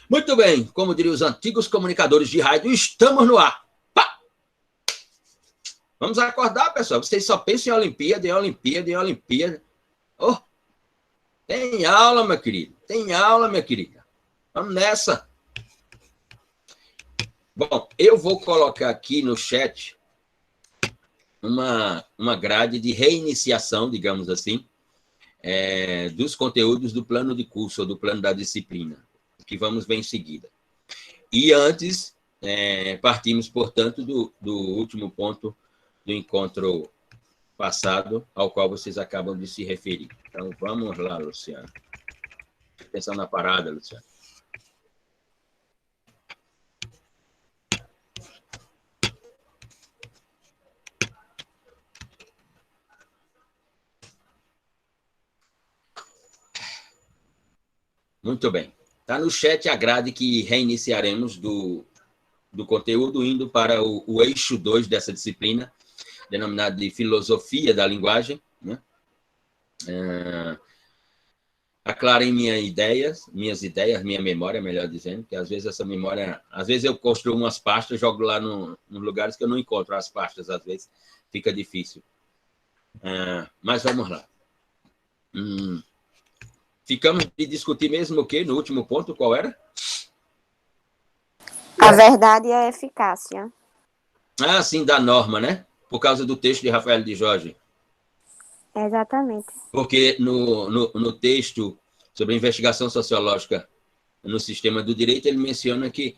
Muito bem, como diriam os antigos comunicadores de rádio, estamos no ar. Pá! Vamos acordar, pessoal. Vocês só pensam em Olimpíada, em Olimpíada, em Olimpíada. Oh, tem aula, meu querido. Tem aula, minha querida. Vamos nessa. Bom, eu vou colocar aqui no chat uma grade de reiniciação, digamos assim, dos conteúdos do plano de curso, ou do plano da disciplina, que vamos ver em seguida. E antes, partimos, portanto, do último ponto do encontro passado, ao qual vocês acabam de se referir. Então, vamos lá, Luciano. Atenção na parada, Luciano. Muito bem. Está no chat a grade que reiniciaremos do conteúdo, indo para o eixo 2 dessa disciplina, denominado de Filosofia da Linguagem. Né? Aclarem minhas ideias, minha memória, melhor dizendo, que às vezes essa memória... Às vezes eu construo umas pastas, jogo lá nos lugares que eu não encontro as pastas, às vezes fica difícil. Mas vamos lá. Ficamos de discutir mesmo o quê? No último ponto, qual era? A verdade e a eficácia. Ah, sim, da norma, né? Por causa do texto de Rafael de Jorge. Exatamente. Porque no texto sobre a investigação sociológica no sistema do direito, ele menciona que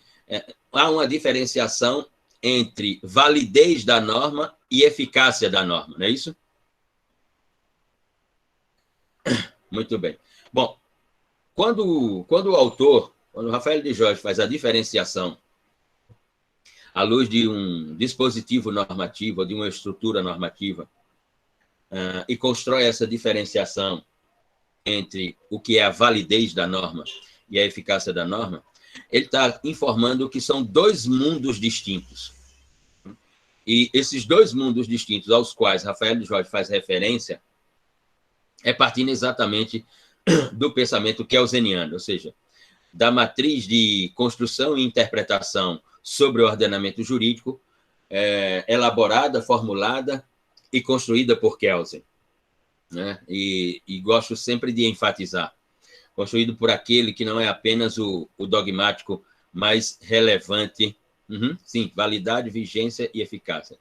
há uma diferenciação entre validez da norma e eficácia da norma, não é isso? Muito bem. Bom, quando o autor, quando o Rafael de Jorge faz a diferenciação à luz de um dispositivo normativo, ou de uma estrutura normativa, e constrói essa diferenciação entre o que é a validez da norma e a eficácia da norma, ele está informando que são dois mundos distintos. E esses dois mundos distintos aos quais Rafael de Jorge faz referência partindo exatamente do pensamento kelseniano, ou seja, da matriz de construção e interpretação sobre o ordenamento jurídico, elaborada, formulada e construída por Kelsen. Né? E gosto sempre de enfatizar, construído por aquele que não é apenas o dogmático mais relevante, sim, validade, vigência e eficácia,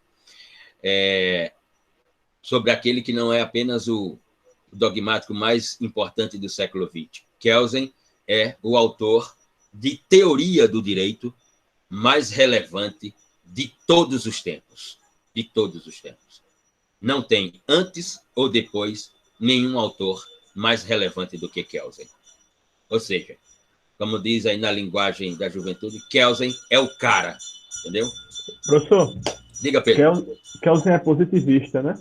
sobre aquele que não é apenas o dogmático mais importante do século XX. Kelsen é o autor de teoria do direito mais relevante de todos os tempos. De todos os tempos. Não tem, antes ou depois, nenhum autor mais relevante do que Kelsen. Ou seja, como diz aí na linguagem da juventude, Kelsen é o cara, entendeu? Professor, diga, Pedro. Kelsen é positivista, né?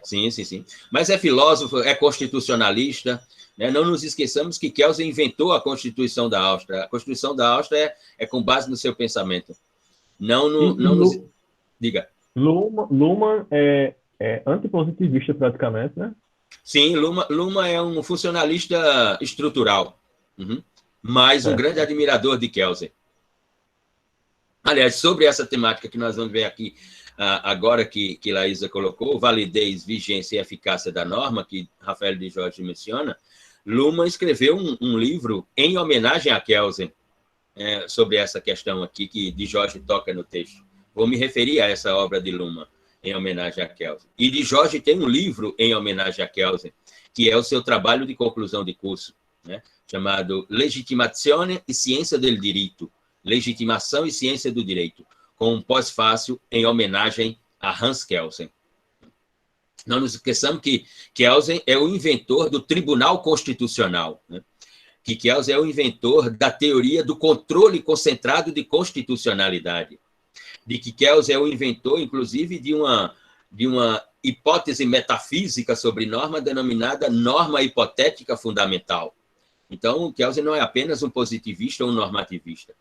Sim. Mas é filósofo, é constitucionalista, né? Não nos esqueçamos que Kelsen inventou a Constituição da Áustria. A Constituição da Áustria é com base no seu pensamento. Diga. Luhmann é antipositivista praticamente, né? Sim, Luhmann é um funcionalista estrutural, mas um grande admirador de Kelsen. Aliás, sobre essa temática que nós vamos ver aqui, agora que Laísa colocou, validez, vigência e eficácia da norma, que Rafael de Jorge menciona, Luhmann escreveu um livro em homenagem a Kelsen, sobre essa questão aqui que de Jorge toca no texto. Vou me referir a essa obra de Luhmann, em homenagem a Kelsen. E de Jorge tem um livro em homenagem a Kelsen, que é o seu trabalho de conclusão de curso, né, chamado Legitimazione e Ciência del Diritto, Legitimação e Ciência do Direito, com um pós-fácil em homenagem a Hans Kelsen. Não nos esqueçamos que Kelsen é o inventor do Tribunal Constitucional, né? Que Kelsen é o inventor da teoria do controle concentrado de constitucionalidade, de que Kelsen é o inventor, inclusive, de uma hipótese metafísica sobre norma denominada norma hipotética fundamental. Então, Kelsen não é apenas um positivista ou um normativista.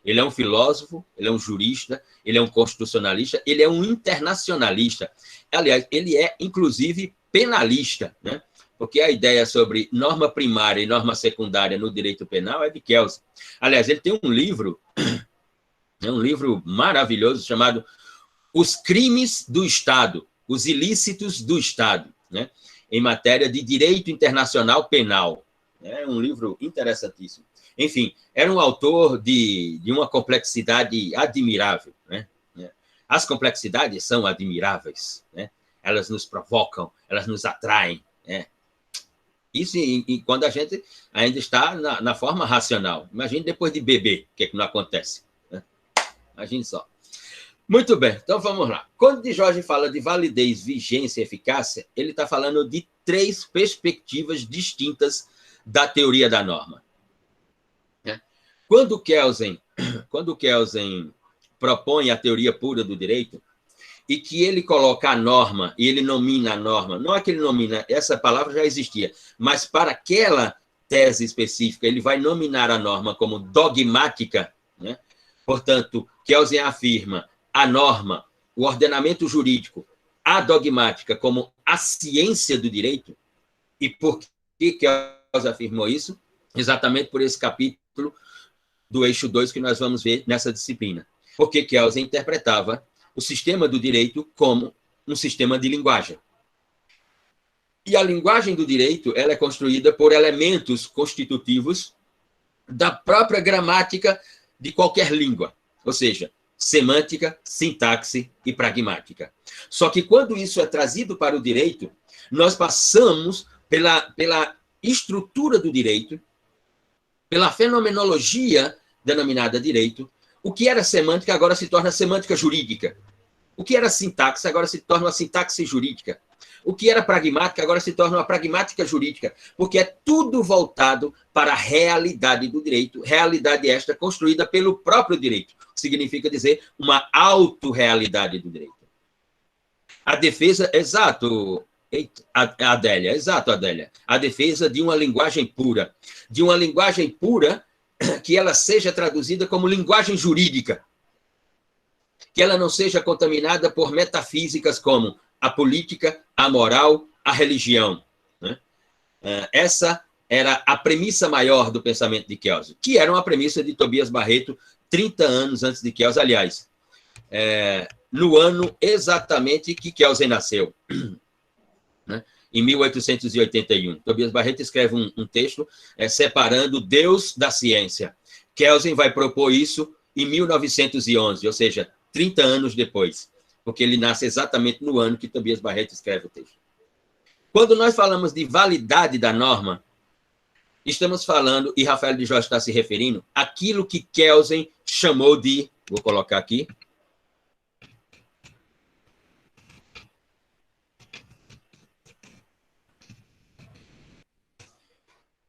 Ele é um filósofo, ele é um jurista, ele é um constitucionalista, ele é um internacionalista. Aliás, ele é, inclusive, penalista, né? porque a ideia sobre norma primária e norma secundária no direito penal é de Kelsen. Aliás, ele tem um livro maravilhoso chamado Os Crimes do Estado, os Ilícitos do Estado, né? Em matéria de direito internacional penal. É um livro interessantíssimo. Enfim, era um autor de uma complexidade admirável, né? As complexidades são admiráveis, né? Elas nos provocam, elas nos atraem, né? Isso quando a gente ainda está na forma racional. Imagine depois de beber, o que é que não acontece, né? Imagine só. Muito bem, então vamos lá. Quando de Jorge fala de validez, vigência e eficácia, ele está falando de 3 perspectivas distintas da teoria da norma. Quando Kelsen propõe a teoria pura do direito, e que ele coloca a norma, e ele nomina a norma, não é que ele nomina, essa palavra já existia, mas para aquela tese específica, ele vai nominar a norma como dogmática, né? Portanto, Kelsen afirma a norma, o ordenamento jurídico, a dogmática como a ciência do direito. E por que Kelsen afirmou isso? Exatamente por esse capítulo do eixo 2 que nós vamos ver nessa disciplina. Porque Kelsen interpretava o sistema do direito como um sistema de linguagem. E a linguagem do direito ela é construída por elementos constitutivos da própria gramática de qualquer língua, ou seja, semântica, sintaxe e pragmática. Só que quando isso é trazido para o direito, nós passamos pela estrutura do direito, pela fenomenologia denominada direito. O que era semântica agora se torna semântica jurídica. O que era sintaxe agora se torna uma sintaxe jurídica. O que era pragmática agora se torna uma pragmática jurídica, porque é tudo voltado para a realidade do direito, realidade esta construída pelo próprio direito. Significa dizer uma autorrealidade do direito. A defesa, exato, Adélia, exato, Adélia. A defesa de uma linguagem pura. De uma linguagem pura que ela seja traduzida como linguagem jurídica. Que ela não seja contaminada por metafísicas como a política, a moral, a religião, né? Essa era a premissa maior do pensamento de Kelsen, que era uma premissa de Tobias Barreto 30 anos antes de Kelsen, aliás, no ano exatamente que Kelsen nasceu, né? Em 1881. Tobias Barreto escreve um texto separando Deus da ciência. Kelsen vai propor isso em 1911, ou seja, 30 anos depois, porque ele nasce exatamente no ano que Tobias Barreto escreve o texto. Quando nós falamos de validade da norma, estamos falando, e Rafael de Jorge está se referindo, aquilo que Kelsen chamou de, vou colocar aqui,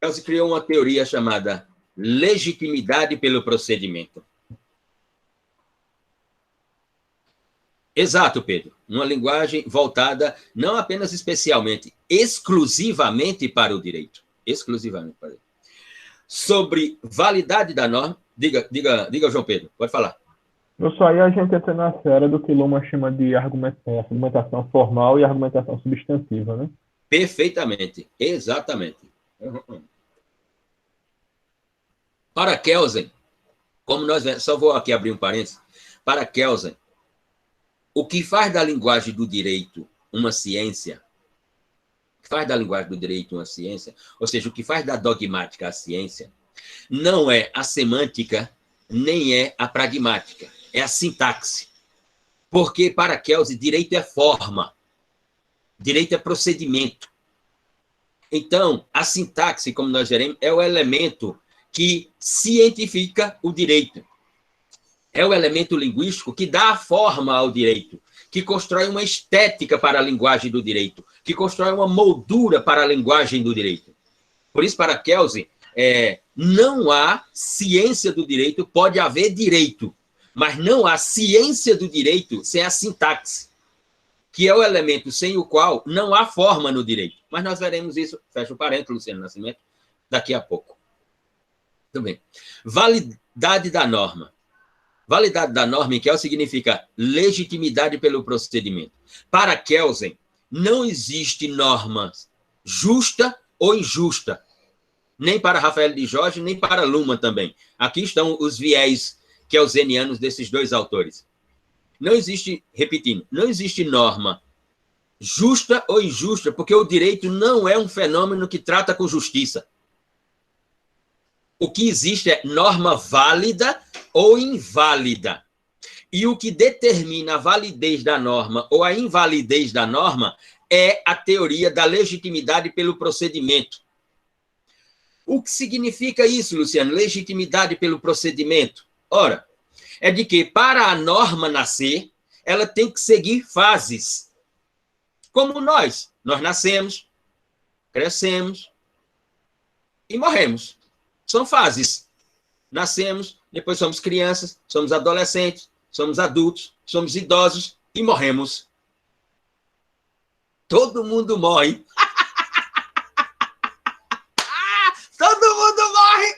Kelsen criou uma teoria chamada legitimidade pelo procedimento. Exato, Pedro. Uma linguagem voltada não apenas especialmente, exclusivamente para o direito. Exclusivamente para o direito. Sobre validade da norma, diga, João Pedro, pode falar. Isso aí a gente entra na seara do que Luhmann chama de argumentação formal e argumentação substantiva, né? Perfeitamente, exatamente. Para Kelsen, como nós só vou aqui abrir um parênteses, para Kelsen, o que faz da linguagem do direito uma ciência, ou seja, o que faz da dogmática a ciência, não é a semântica, nem é a pragmática, é a sintaxe. Porque, para Kelsen, direito é forma, direito é procedimento. Então, a sintaxe, como nós veremos, é o elemento que cientifica o direito. É o elemento linguístico que dá a forma ao direito, que constrói uma estética para a linguagem do direito, que constrói uma moldura para a linguagem do direito. Por isso, para Kelsen, não há ciência do direito, pode haver direito, mas não há ciência do direito sem a sintaxe, que é o elemento sem o qual não há forma no direito. Mas nós veremos isso, fecha o parênteses, Luciano Nascimento, daqui a pouco. Muito bem. Validade da norma. Validade da norma em Kelsen significa legitimidade pelo procedimento. Para Kelsen, não existe norma justa ou injusta. Nem para Rafael de Jorge, nem para Luhmann também. Aqui estão os viés kelsenianos desses dois autores. Não existe, repetindo, não existe norma justa ou injusta, porque o direito não é um fenômeno que trata com justiça. O que existe é norma válida ou inválida. E o que determina a validez da norma ou a invalidez da norma é a teoria da legitimidade pelo procedimento. O que significa isso, Luciano? Legitimidade pelo procedimento? Ora, é de que para a norma nascer, ela tem que seguir fases. Como nós nascemos, crescemos e morremos. São fases. Nascemos, depois somos crianças, somos adolescentes, somos adultos, somos idosos e morremos. Todo mundo morre. Todo mundo morre.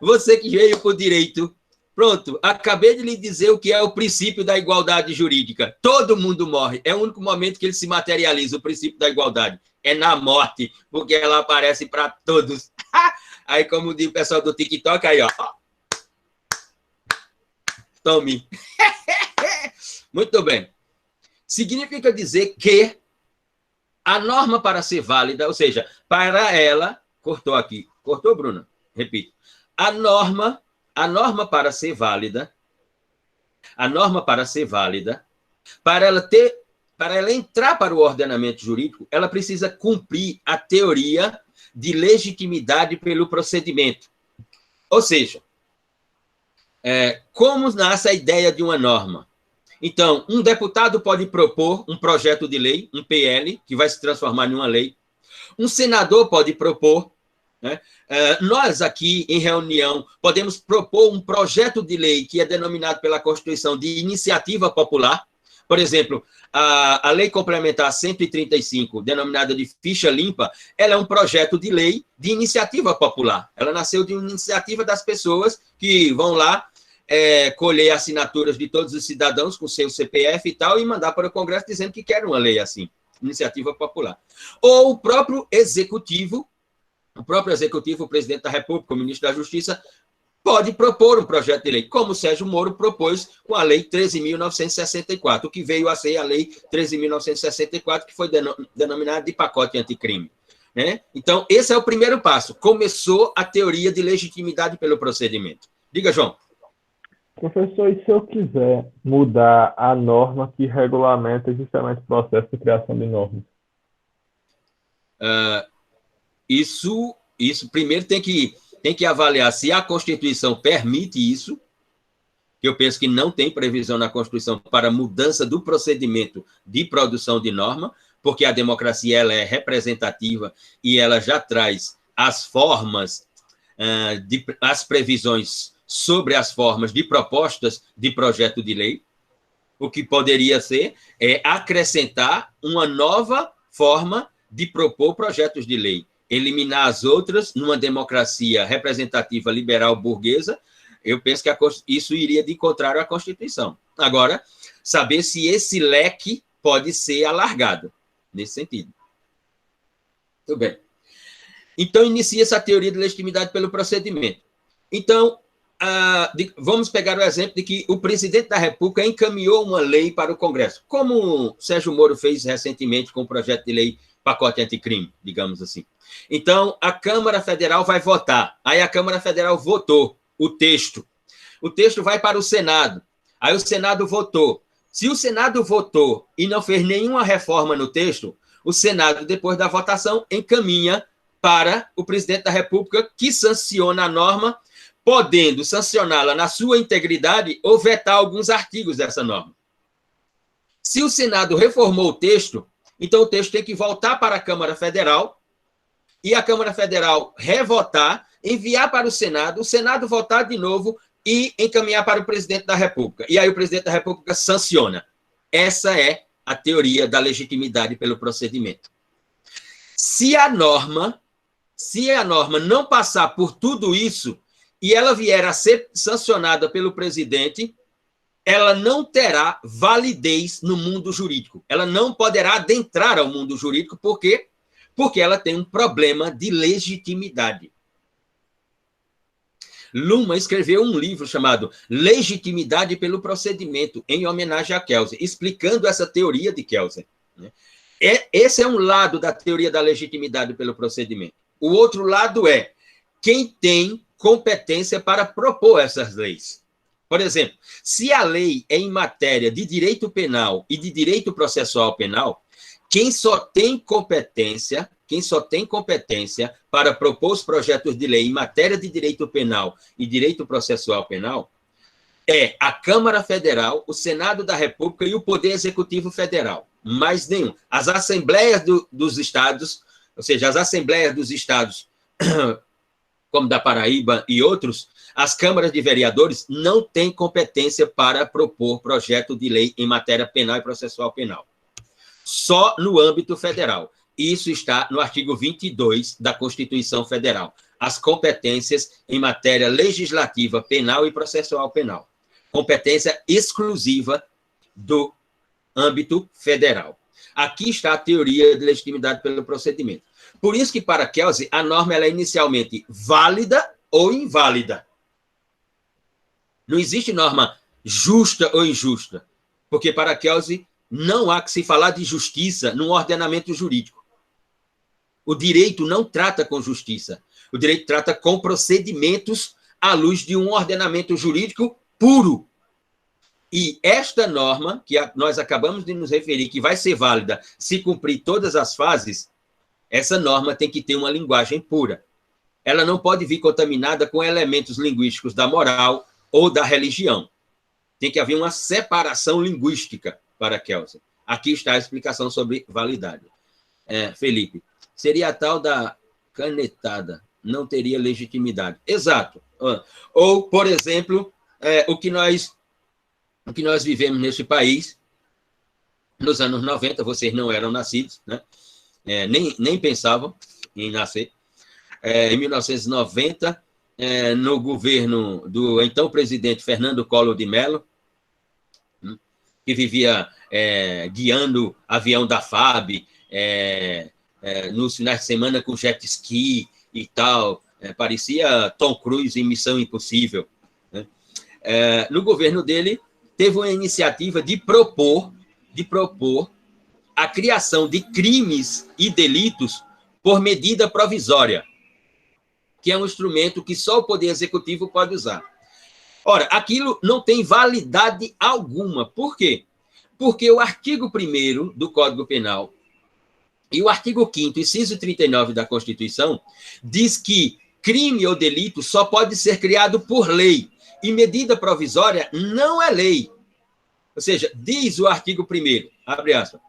Você que veio por direito, pronto, acabei de lhe dizer o que é o princípio da igualdade jurídica. Todo mundo morre. É o único momento que ele se materializa, o princípio da igualdade. É na morte, porque ela aparece para todos. Aí, como diz o pessoal do TikTok, aí, ó. Tome. Muito bem. Significa dizer que a norma para ser válida, ou seja, para ela... Cortou aqui. Cortou, Bruna? Repito. A norma para ser válida, para ela entrar para o ordenamento jurídico, ela precisa cumprir a teoria de legitimidade pelo procedimento. Ou seja, como nasce a ideia de uma norma? Então, um deputado pode propor um projeto de lei, um PL, que vai se transformar em uma lei. Um senador pode propor, né? Nós aqui, em reunião, podemos propor um projeto de lei que é denominado pela Constituição de iniciativa popular. Por exemplo, a Lei Complementar 135, denominada de ficha limpa, ela é um projeto de lei de iniciativa popular. Ela nasceu de uma iniciativa das pessoas que vão lá colher assinaturas de todos os cidadãos com seu CPF e tal, e mandar para o Congresso dizendo que quer uma lei assim, iniciativa popular. Ou o próprio executivo, o presidente da República, o ministro da Justiça, pode propor um projeto de lei, como o Sérgio Moro propôs com a Lei 13.964, o que veio a ser a Lei 13.964, que foi denominada de pacote anticrime. Né? Então, esse é o primeiro passo. Começou a teoria de legitimidade pelo procedimento. Diga, João. Professor, e se eu quiser mudar a norma que regulamenta justamente o processo de criação de normas? Isso primeiro tem que avaliar se a Constituição permite isso, que eu penso que não tem previsão na Constituição para mudança do procedimento de produção de norma, porque a democracia ela é representativa e ela já traz as formas, as previsões sobre as formas de propostas de projeto de lei. O que poderia ser é acrescentar uma nova forma de propor projetos de lei, eliminar as outras numa democracia representativa liberal burguesa. Eu penso que isso iria de contrário à Constituição. Agora, saber se esse leque pode ser alargado nesse sentido. Muito bem. Então, inicia-se a teoria de legitimidade pelo procedimento. Então, vamos pegar o exemplo de que o presidente da República encaminhou uma lei para o Congresso, como o Sérgio Moro fez recentemente com o projeto de lei pacote anticrime, digamos assim. Então, a Câmara Federal vai votar. Aí a Câmara Federal votou o texto. O texto vai para o Senado. Aí o Senado votou. Se o Senado votou e não fez nenhuma reforma no texto, o Senado, depois da votação, encaminha para o presidente da República, que sanciona a norma, podendo sancioná-la na sua integridade ou vetar alguns artigos dessa norma. Se o Senado reformou o texto, então o texto tem que voltar para a Câmara Federal e a Câmara Federal revotar, enviar para o Senado votar de novo e encaminhar para o presidente da República. E aí o presidente da República sanciona. Essa é a teoria da legitimidade pelo procedimento. Se a norma não passar por tudo isso e ela vier a ser sancionada pelo presidente, ela não terá validez no mundo jurídico. Ela não poderá adentrar ao mundo jurídico, por quê? Porque ela tem um problema de legitimidade. Luhmann escreveu um livro chamado Legitimidade pelo Procedimento, em homenagem a Kelsen, explicando essa teoria de Kelsen. Esse é um lado da teoria da legitimidade pelo procedimento. O outro lado é quem tem competência para propor essas leis. Por exemplo, se a lei é em matéria de direito penal e de direito processual penal, quem só tem competência para propor os projetos de lei em matéria de direito penal e direito processual penal é a Câmara Federal, o Senado da República e o Poder Executivo Federal. Mais nenhum. As assembleias dos estados, ou seja, as assembleias dos estados, como da Paraíba e outros, as câmaras de vereadores não têm competência para propor projeto de lei em matéria penal e processual penal. Só no âmbito federal. Isso está no artigo 22 da Constituição Federal. As competências em matéria legislativa, penal e processual penal. Competência exclusiva do âmbito federal. Aqui está a teoria de legitimidade pelo procedimento. Por isso que, para Kelsen, a norma ela é inicialmente válida ou inválida. Não existe norma justa ou injusta, porque, para Kelsen, não há que se falar de justiça num ordenamento jurídico. O direito não trata com justiça. O direito trata com procedimentos à luz de um ordenamento jurídico puro. E esta norma, que nós acabamos de nos referir, que vai ser válida se cumprir todas as fases, essa norma tem que ter uma linguagem pura. Ela não pode vir contaminada com elementos linguísticos da moral ou da religião. Tem que haver uma separação linguística para Kelsen. Aqui está a explicação sobre validade. Felipe, seria a tal da canetada, não teria legitimidade. Exato. Ou, por exemplo, o que nós vivemos neste país, nos anos 90, vocês não eram nascidos, né? Nem pensavam em nascer. Em 1990, no governo do então presidente Fernando Collor de Mello, que vivia guiando avião da FAB, nos finais de semana com jet ski e tal, parecia Tom Cruise em Missão Impossível. Né? No governo dele, teve uma iniciativa de propor a criação de crimes e delitos por medida provisória, que é um instrumento que só o Poder Executivo pode usar. Ora, aquilo não tem validade alguma. Por quê? Porque o artigo 1º do Código Penal e o artigo 5º, inciso 39 da Constituição, diz que crime ou delito só pode ser criado por lei, e medida provisória não é lei. Ou seja, diz o artigo 1º, abre aspas,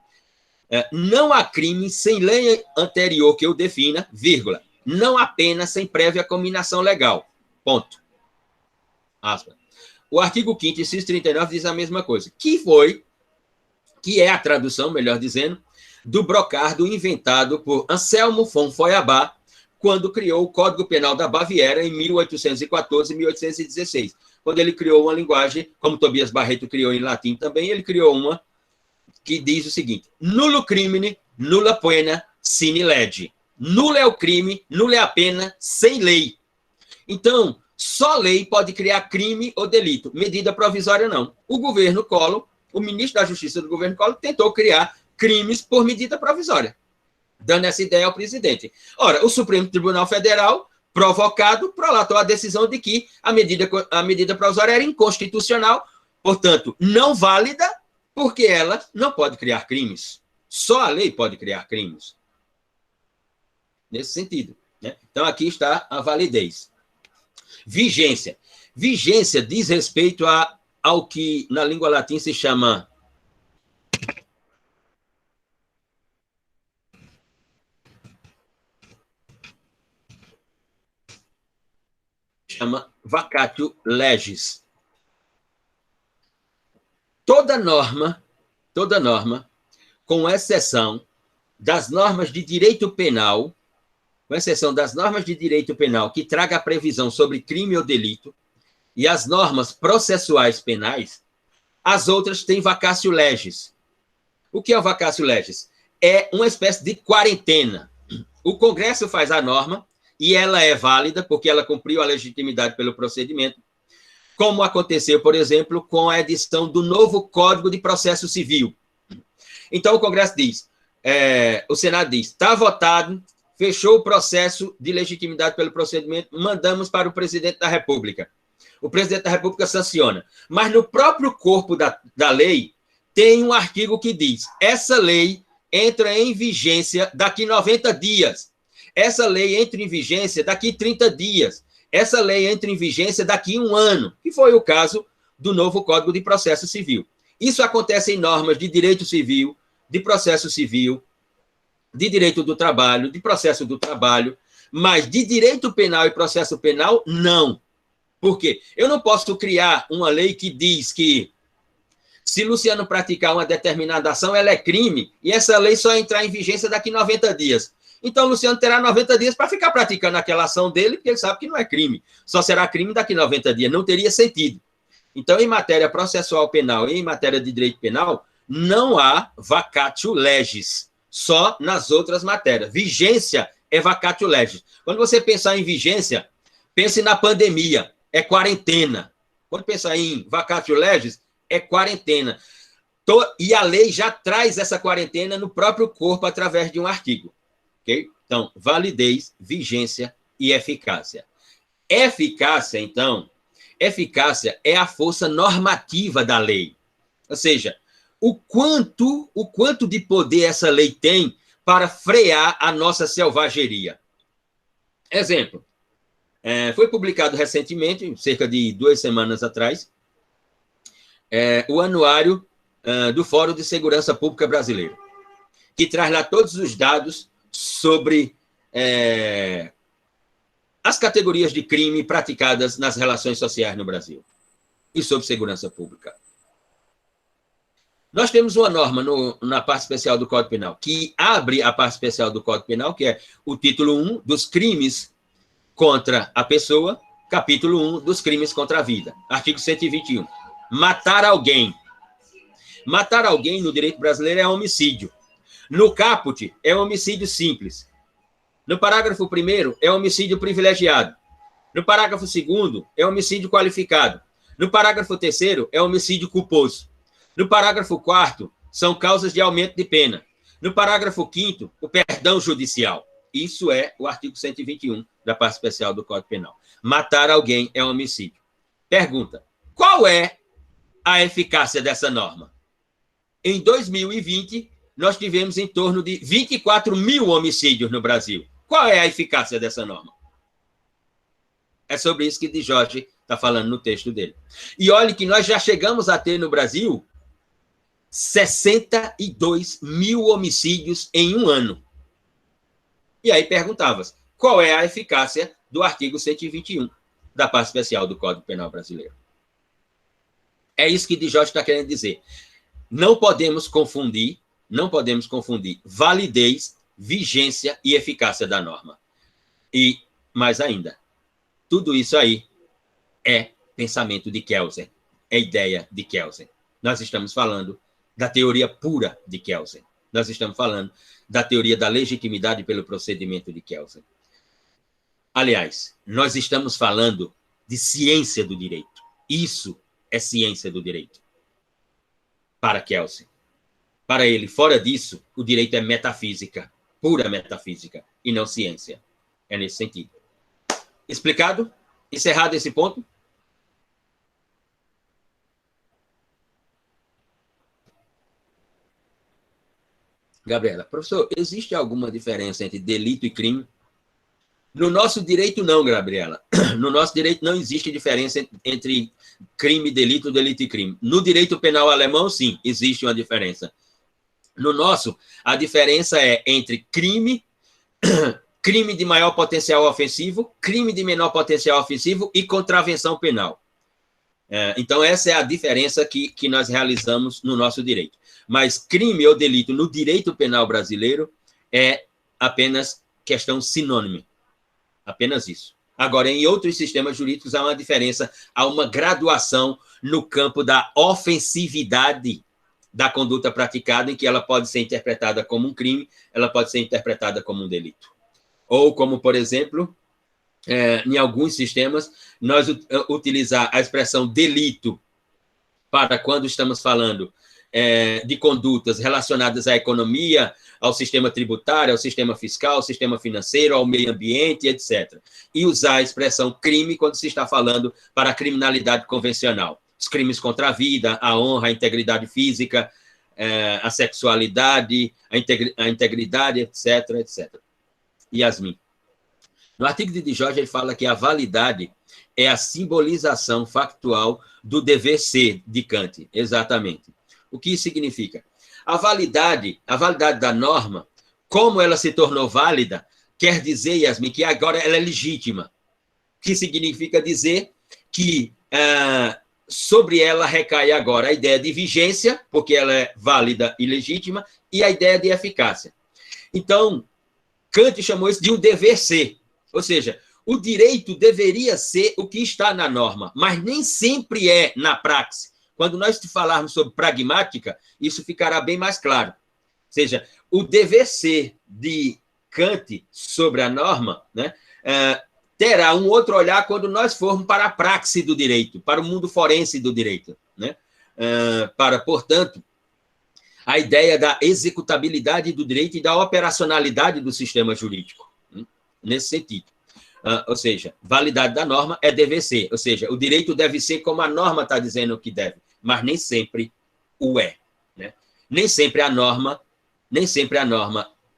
não há crime sem lei anterior que o defina, vírgula, não há pena sem prévia cominação legal, ponto. Aspas. O artigo 5º, inciso 39, diz a mesma coisa, que é a tradução, melhor dizendo, do brocardo inventado por Anselmo von Feuerbach, quando criou o Código Penal da Baviera em 1814 e 1816. Quando ele criou uma linguagem, como Tobias Barreto criou em latim também, ele criou uma que diz o seguinte: nullo crimine, nulla pena, sine lege. Nulo é o crime, nula é a pena, sem lei. Então, só lei pode criar crime ou delito. Medida provisória, não. O governo Collor, o ministro da Justiça do governo Collor, tentou criar crimes por medida provisória, dando essa ideia ao presidente. Ora, o Supremo Tribunal Federal, provocado, prolatou a decisão de que a medida provisória era inconstitucional, portanto, não válida, porque ela não pode criar crimes. Só a lei pode criar crimes. Nesse sentido. Né? Então, aqui está a validez. Vigência. Vigência diz respeito ao que na língua latim se chama vacatio legis. Toda norma, com exceção das normas de direito penal, que traga a previsão sobre crime ou delito, e as normas processuais penais, As outras têm vacatio legis. O que é o vacatio legis? É uma espécie de quarentena. O Congresso faz a norma e ela é válida porque ela cumpriu a legitimidade pelo procedimento, como aconteceu, por exemplo, com a edição do novo Código de Processo Civil. Então, o Congresso diz, o Senado diz, está votado, fechou o processo de legitimidade pelo procedimento, mandamos para o presidente da República. O presidente da República sanciona. Mas no próprio corpo da lei, tem um artigo que diz, essa lei entra em vigência daqui 90 dias. Essa lei entra em vigência daqui 30 dias. Essa lei entra em vigência daqui 1 ano, que foi o caso do novo Código de Processo Civil. Isso acontece em normas de direito civil, de processo civil, de direito do trabalho, de processo do trabalho, mas de direito penal e processo penal, não. Por quê? Eu não posso criar uma lei que diz que se Luciano praticar uma determinada ação, ela é crime, e essa lei só entrar em vigência daqui 90 dias. Então, Luciano terá 90 dias para ficar praticando aquela ação dele, porque ele sabe que não é crime. Só será crime daqui 90 dias. Não teria sentido. Então, em matéria processual penal e em matéria de direito penal, não há vacatio legis, só nas outras matérias. Vigência é vacatio legis. Quando você pensar em vigência, pense na pandemia, é quarentena. Quando pensar em vacatio legis, é quarentena. E a lei já traz essa quarentena no próprio corpo através de um artigo. Okay? Então, validez, vigência e eficácia. Eficácia, então, eficácia é a força normativa da lei. Ou seja, o quanto de poder essa lei tem para frear a nossa selvageria. Exemplo, foi publicado recentemente, cerca de 2 semanas atrás, o anuário do Fórum de Segurança Pública Brasileiro, que traz lá todos os dados sobre as categorias de crime praticadas nas relações sociais no Brasil e sobre segurança pública. Nós temos uma norma na parte especial do Código Penal, que abre a parte especial do Código Penal, que é o título 1 dos crimes contra a pessoa, capítulo 1 dos crimes contra a vida, artigo 121. Matar alguém. Matar alguém no direito brasileiro é homicídio. No caput, é homicídio simples. No parágrafo 1º, é homicídio privilegiado. No parágrafo 2º, é homicídio qualificado. No parágrafo 3º, é homicídio culposo. No parágrafo 4º, são causas de aumento de pena. No parágrafo 5º, o perdão judicial. Isso é o artigo 121 da parte especial do Código Penal. Matar alguém é homicídio. Pergunta, qual é a eficácia dessa norma? Em 2020, nós tivemos em torno de 24 mil homicídios no Brasil. Qual é a eficácia dessa norma? É sobre isso que de Jorge está falando no texto dele. E olhe que nós já chegamos a ter no Brasil 62 mil homicídios em 1 ano. E aí perguntavas, qual é a eficácia do artigo 121 da parte especial do Código Penal brasileiro? É isso que de Jorge está querendo dizer. Não podemos confundir validez, vigência e eficácia da norma. E, mais ainda, tudo isso aí é pensamento de Kelsen, é ideia de Kelsen. Nós estamos falando da teoria pura de Kelsen. Nós estamos falando da teoria da legitimidade pelo procedimento de Kelsen. Aliás, nós estamos falando de ciência do direito. Isso é ciência do direito. Para Kelsen. Para ele, fora disso, o direito é metafísica, pura metafísica, e não ciência. É nesse sentido. Explicado? Encerrado esse ponto? Gabriela, professor, existe alguma diferença entre delito e crime? No nosso direito, não, Gabriela. No nosso direito não existe diferença entre crime, delito e crime. No direito penal alemão, sim, existe uma diferença. No nosso, a diferença é entre crime, crime de maior potencial ofensivo, crime de menor potencial ofensivo e contravenção penal. Então, essa é a diferença que nós realizamos no nosso direito. Mas crime ou delito no direito penal brasileiro é apenas questão sinônima. Apenas isso. Agora, em outros sistemas jurídicos, há uma diferença, há uma graduação no campo da ofensividade da conduta praticada, em que ela pode ser interpretada como um crime, ela pode ser interpretada como um delito. Ou como, por exemplo, em alguns sistemas, nós utilizar a expressão delito para quando estamos falando de condutas relacionadas à economia, ao sistema tributário, ao sistema fiscal, ao sistema financeiro, ao meio ambiente, etc. E usar a expressão crime quando se está falando para a criminalidade convencional. Os crimes contra a vida, a honra, a integridade física, a sexualidade, a integridade, etc, etc. Yasmin. No artigo de Jorge, ele fala que a validade é a simbolização factual do dever ser de Kant. Exatamente. O que isso significa? A validade da norma, como ela se tornou válida, quer dizer, Yasmin, que agora ela é legítima. O que significa dizer que sobre ela recai agora a ideia de vigência, porque ela é válida e legítima, e a ideia de eficácia. Então, Kant chamou isso de um dever ser. Ou seja, o direito deveria ser o que está na norma, mas nem sempre é na praxe. Quando nós falarmos sobre pragmática, isso ficará bem mais claro. Ou seja, o dever ser de Kant sobre a norma, né, terá um outro olhar quando nós formos para a praxe do direito, para o mundo forense do direito, né? Portanto, a ideia da executabilidade do direito e da operacionalidade do sistema jurídico, nesse sentido. Ou seja, validade da norma é dever ser, ou seja, o direito deve ser como a norma está dizendo que deve, mas nem sempre o é, né? Nem sempre a norma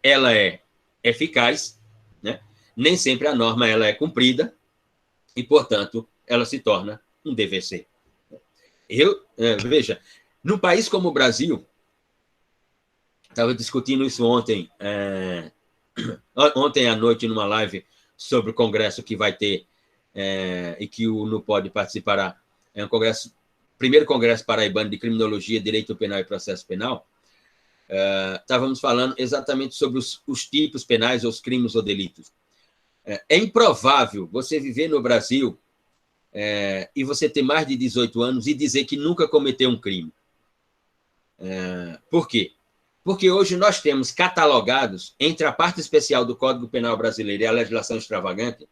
ela é eficaz, né? Nem sempre a norma ela é cumprida e, portanto, ela se torna um dever ser. Veja, num país como o Brasil, estava discutindo isso ontem à noite numa live sobre o congresso que vai ter e que o NUPOD participará. É um congresso, primeiro congresso paraibano de criminologia, direito penal e processo penal. Estávamos falando exatamente sobre os tipos penais, ou os crimes ou delitos. É improvável você viver no Brasil e você ter mais de 18 anos e dizer que nunca cometeu um crime. Por quê? Porque hoje nós temos catalogados, entre a parte especial do Código Penal brasileiro e a legislação extravagante,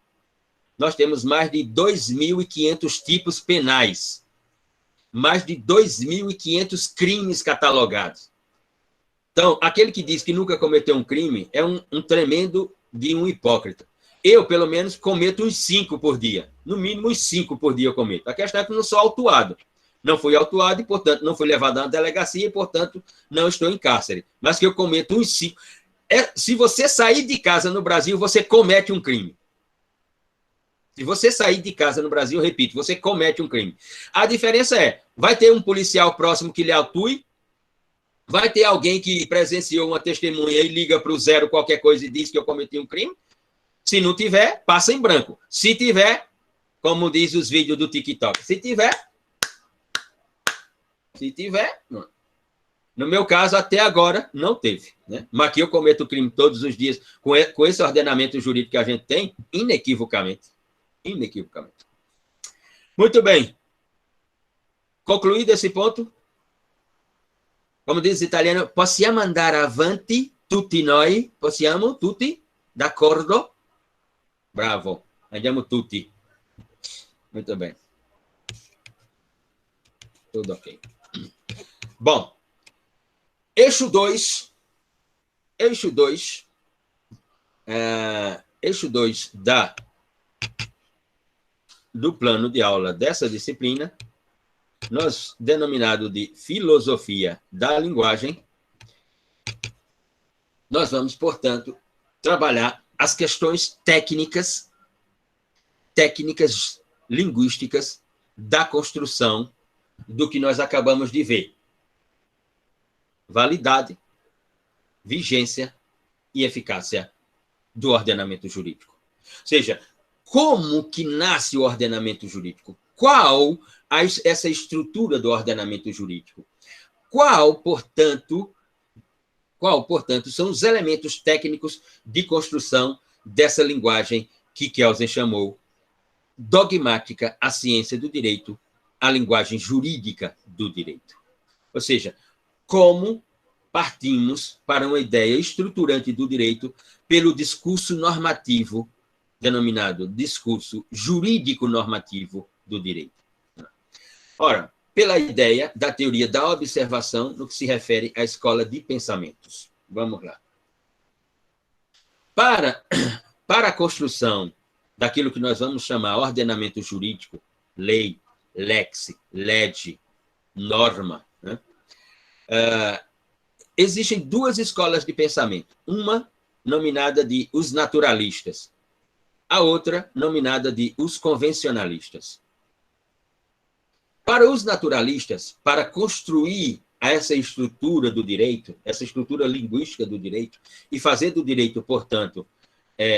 nós temos mais de 2.500 tipos penais, mais de 2.500 crimes catalogados. Então, aquele que diz que nunca cometeu um crime é um tremendo de um hipócrita. Eu, pelo menos, cometo uns 5 por dia. No mínimo, uns 5 por dia eu cometo. A questão é que eu não sou autuado. Não fui autuado e, portanto, não fui levado a uma delegacia e, portanto, não estou em cárcere. Mas que eu cometo uns 5. Se você sair de casa no Brasil, você comete um crime. Se você sair de casa no Brasil, repito, você comete um crime. A diferença vai ter um policial próximo que lhe autue, vai ter alguém que presenciou uma testemunha e liga para o 0 qualquer coisa e diz que eu cometi um crime. Se não tiver, passa em branco. Se tiver, como diz os vídeos do TikTok, se tiver, no meu caso, até agora, não teve, né? Mas que eu cometo crime todos os dias, com esse ordenamento jurídico que a gente tem, inequivocamente. Inequivocamente. Muito bem. Concluído esse ponto, como diz o italiano, possiamo andare avanti, tutti noi, possiamo, tutti, d'accordo? Bravo, andiamo tutti. Muito bem. Tudo ok. Bom, eixo 2 do plano de aula dessa disciplina, nós denominado de filosofia da linguagem, nós vamos, portanto, trabalhar as questões técnicas linguísticas da construção do que nós acabamos de ver. Validade, vigência e eficácia do ordenamento jurídico. Ou seja, como que nasce o ordenamento jurídico? Qual essa estrutura do ordenamento jurídico? Qual, portanto, são os elementos técnicos de construção dessa linguagem que Kelsen chamou dogmática a ciência do direito, a linguagem jurídica do direito. Ou seja, como partimos para uma ideia estruturante do direito pelo discurso normativo, denominado discurso jurídico-normativo do direito. Ora, pela ideia da teoria da observação no que se refere à escola de pensamentos. Vamos lá. Para a construção daquilo que nós vamos chamar ordenamento jurídico, lei, lex, lege, norma, né? Existem duas escolas de pensamento. Uma nominada de os naturalistas, a outra nominada de os convencionalistas. Para os naturalistas, para construir essa estrutura do direito, essa estrutura linguística do direito, e fazer do direito, portanto,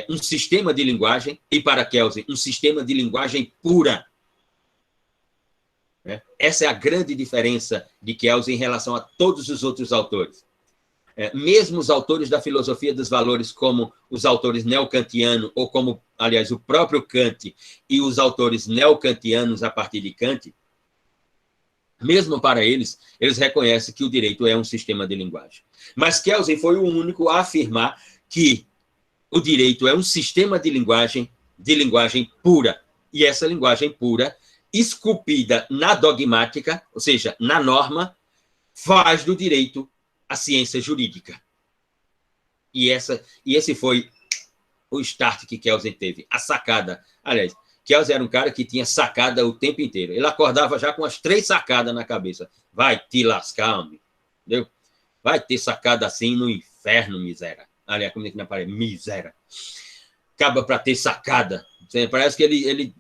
um sistema de linguagem, e para Kelsen, um sistema de linguagem pura. Essa é a grande diferença de Kelsen em relação a todos os outros autores. Mesmo os autores da filosofia dos valores, como os autores neocantianos, ou como, aliás, o próprio Kant e os autores neocantianos a partir de Kant, mesmo para eles, eles reconhecem que o direito é um sistema de linguagem. Mas Kelsen foi o único a afirmar que o direito é um sistema de linguagem pura. E essa linguagem pura, esculpida na dogmática, ou seja, na norma, faz do direito a ciência jurídica. E esse foi o start que Kelsen teve, a sacada. Aliás, Kelsen era um cara que tinha sacada o tempo inteiro. Ele acordava já com as 3 sacadas na cabeça. Vai te lascar, homem. Entendeu? Vai ter sacada assim no inferno, miséria. Aliás, como é que na parede? Miséria. Acaba para ter sacada. Parece que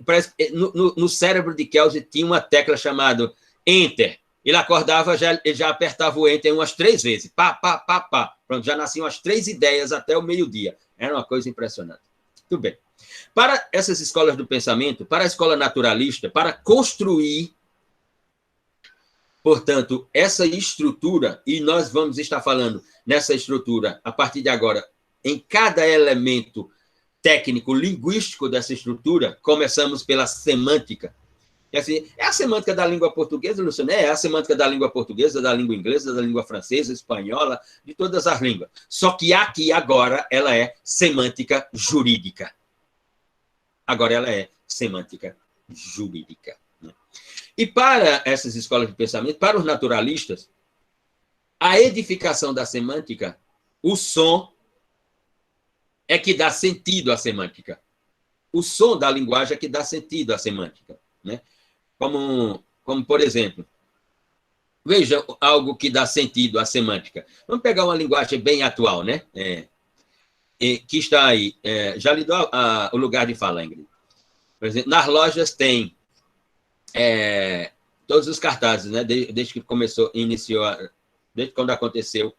parece que no cérebro de Kelsen tinha uma tecla chamada Enter. Ele acordava, ele já apertava o Enter umas 3 vezes. Pá, pá, pá, pá. Pronto, já nasciam as 3 ideias até o meio-dia. Era uma coisa impressionante. Tudo bem. Para essas escolas do pensamento, para a escola naturalista, para construir, portanto, essa estrutura, e nós vamos estar falando nessa estrutura, a partir de agora, em cada elemento técnico, linguístico dessa estrutura, começamos pela semântica. É a semântica da língua portuguesa, Luciano? É a semântica da língua portuguesa, da língua inglesa, da língua francesa, espanhola, de todas as línguas. Só que aqui, agora, ela é semântica jurídica. Agora ela é semântica jurídica. E para essas escolas de pensamento, para os naturalistas, a edificação da semântica, o som é que dá sentido à semântica. O som da linguagem é que dá sentido à semântica. Né? Como, por exemplo, veja algo que dá sentido à semântica. Vamos pegar uma linguagem bem atual, né? Que está aí. Já lhe dou o lugar de fala, Ingrid. Por exemplo, nas lojas tem todos os cartazes, né? Desde que desde quando aconteceu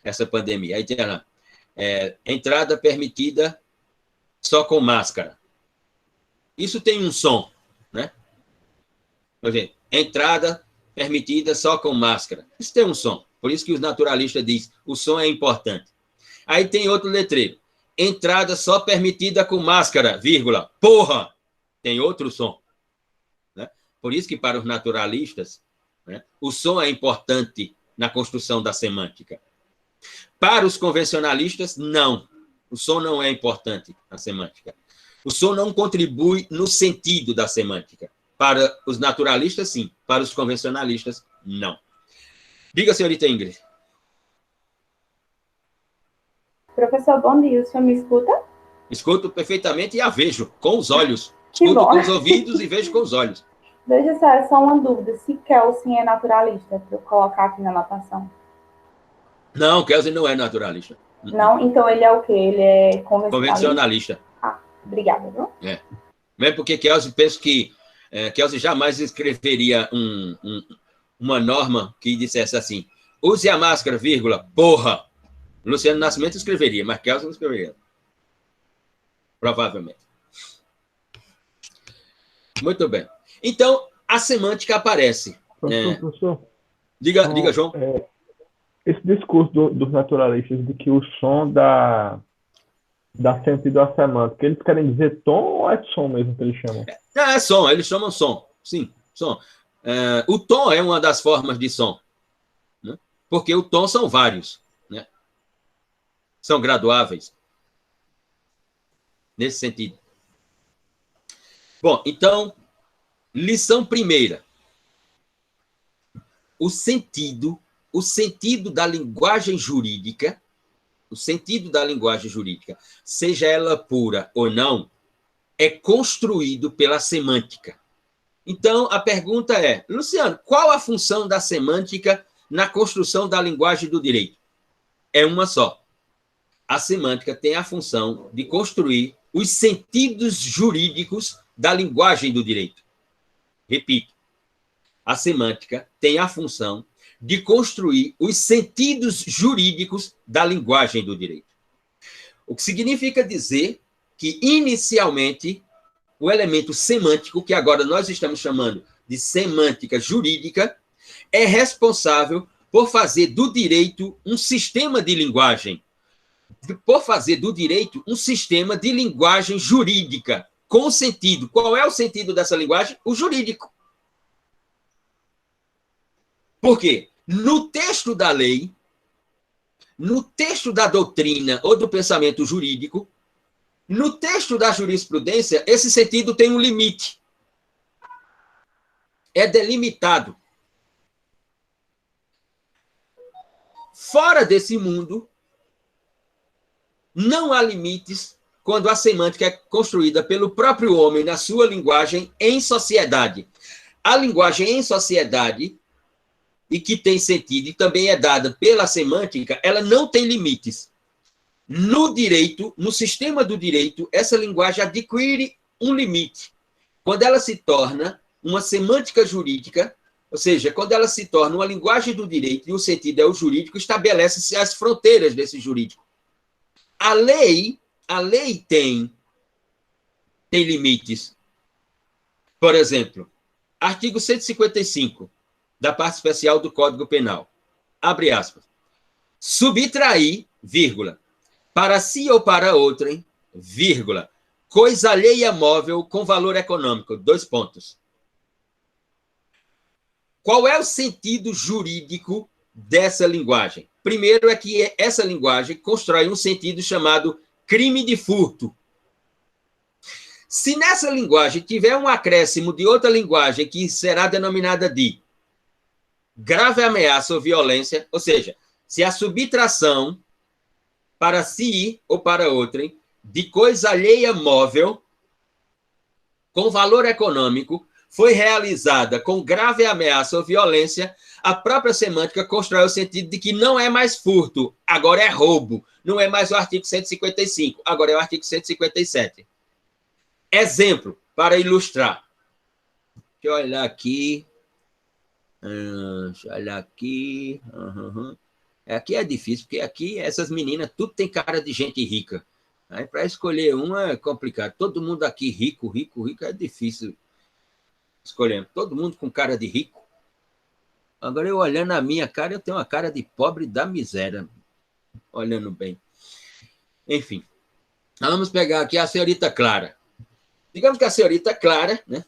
essa pandemia. Aí tem lá, entrada permitida só com máscara. Isso tem um som, né? Por exemplo, entrada permitida só com máscara. Isso tem um som. Por isso que os naturalistas dizem, o som é importante. Aí tem outro letreiro. Entrada só permitida com máscara, vírgula, porra! Tem outro som. Né? Por isso que para os naturalistas, né, o som é importante na construção da semântica. Para os convencionalistas, não. O som não é importante na semântica. O som não contribui no sentido da semântica. Para os naturalistas, sim. Para os convencionalistas, não. Diga, senhorita Ingrid. Professor, bom dia. O senhor me escuta? Escuto perfeitamente e a vejo com os olhos. Que Escuto bom. com os ouvidos e vejo com os olhos. Veja só, é só uma dúvida. Se Kelsen é naturalista, para eu colocar aqui na anotação. Não, Kelsen não é naturalista. Não? Então ele é o quê? Ele é Convencionalista. Ah, obrigada, viu? Mesmo porque Kelsen, penso que Kelsen jamais escreveria uma norma que dissesse assim, use a máscara, vírgula, porra. Luciano Nascimento escreveria, mas Kelsen não escreveria. Provavelmente. Muito bem. Então, a semântica aparece. Professor, Diga, João. Esse discurso dos naturalistas de que o som dá dá sentido à semântica. Eles querem dizer tom ou é som mesmo que eles chamam? É som, eles chamam som. Sim, som. O tom é uma das formas de som, né? Porque o tom são vários, né? São graduáveis. Nesse sentido. Bom, então, lição primeira. O sentido da linguagem jurídica, seja ela pura ou não, é construído pela semântica. Então, a pergunta é, Luciano, qual a função da semântica na construção da linguagem do direito? É uma só. A semântica tem a função de construir os sentidos jurídicos da linguagem do direito. Repito, a semântica tem a função de construir os sentidos jurídicos da linguagem do direito. O que significa dizer que, inicialmente, o elemento semântico, que agora nós estamos chamando de semântica jurídica, é responsável por fazer do direito um sistema de linguagem, por fazer do direito um sistema de linguagem jurídica, com sentido. Qual é o sentido dessa linguagem? O jurídico. Por quê? No texto da lei, no texto da doutrina ou do pensamento jurídico, no texto da jurisprudência, esse sentido tem um limite. É delimitado. Fora desse mundo, não há limites quando a semântica é construída pelo próprio homem na sua linguagem em sociedade. A linguagem em sociedade, e que tem sentido e também é dada pela semântica, ela não tem limites. No direito, no sistema do direito, essa linguagem adquire um limite. Quando ela se torna uma semântica jurídica, ou seja, quando ela se torna uma linguagem do direito e o sentido é o jurídico, estabelece-se as fronteiras desse jurídico. A lei tem limites. Por exemplo, artigo 155 da parte especial do Código Penal. Abre aspas. Subtrair, vírgula, para si ou para outrem, vírgula, coisa alheia móvel com valor econômico. 2 pontos. Qual é o sentido jurídico dessa linguagem? Primeiro é que essa linguagem constrói um sentido chamado crime de furto. Se nessa linguagem tiver um acréscimo de outra linguagem que será denominada de grave ameaça ou violência, ou seja, se a subtração para si ou para outrem de coisa alheia móvel com valor econômico foi realizada com grave ameaça ou violência, a própria semântica constrói o sentido de que não é mais furto, agora é roubo. Não é mais o artigo 155, agora é o artigo 157. Exemplo, para ilustrar. Deixa eu olhar aqui. Deixa eu olhar aqui. Aqui é difícil, porque aqui essas meninas, tudo tem cara de gente rica. Aí para escolher uma é complicado. Todo mundo aqui rico, é difícil escolher. Todo mundo com cara de rico. Agora eu olhando a minha cara, eu tenho uma cara de pobre da miséria. Olhando bem. Enfim. Vamos pegar aqui a senhorita Clara. Digamos que a senhorita Clara, né?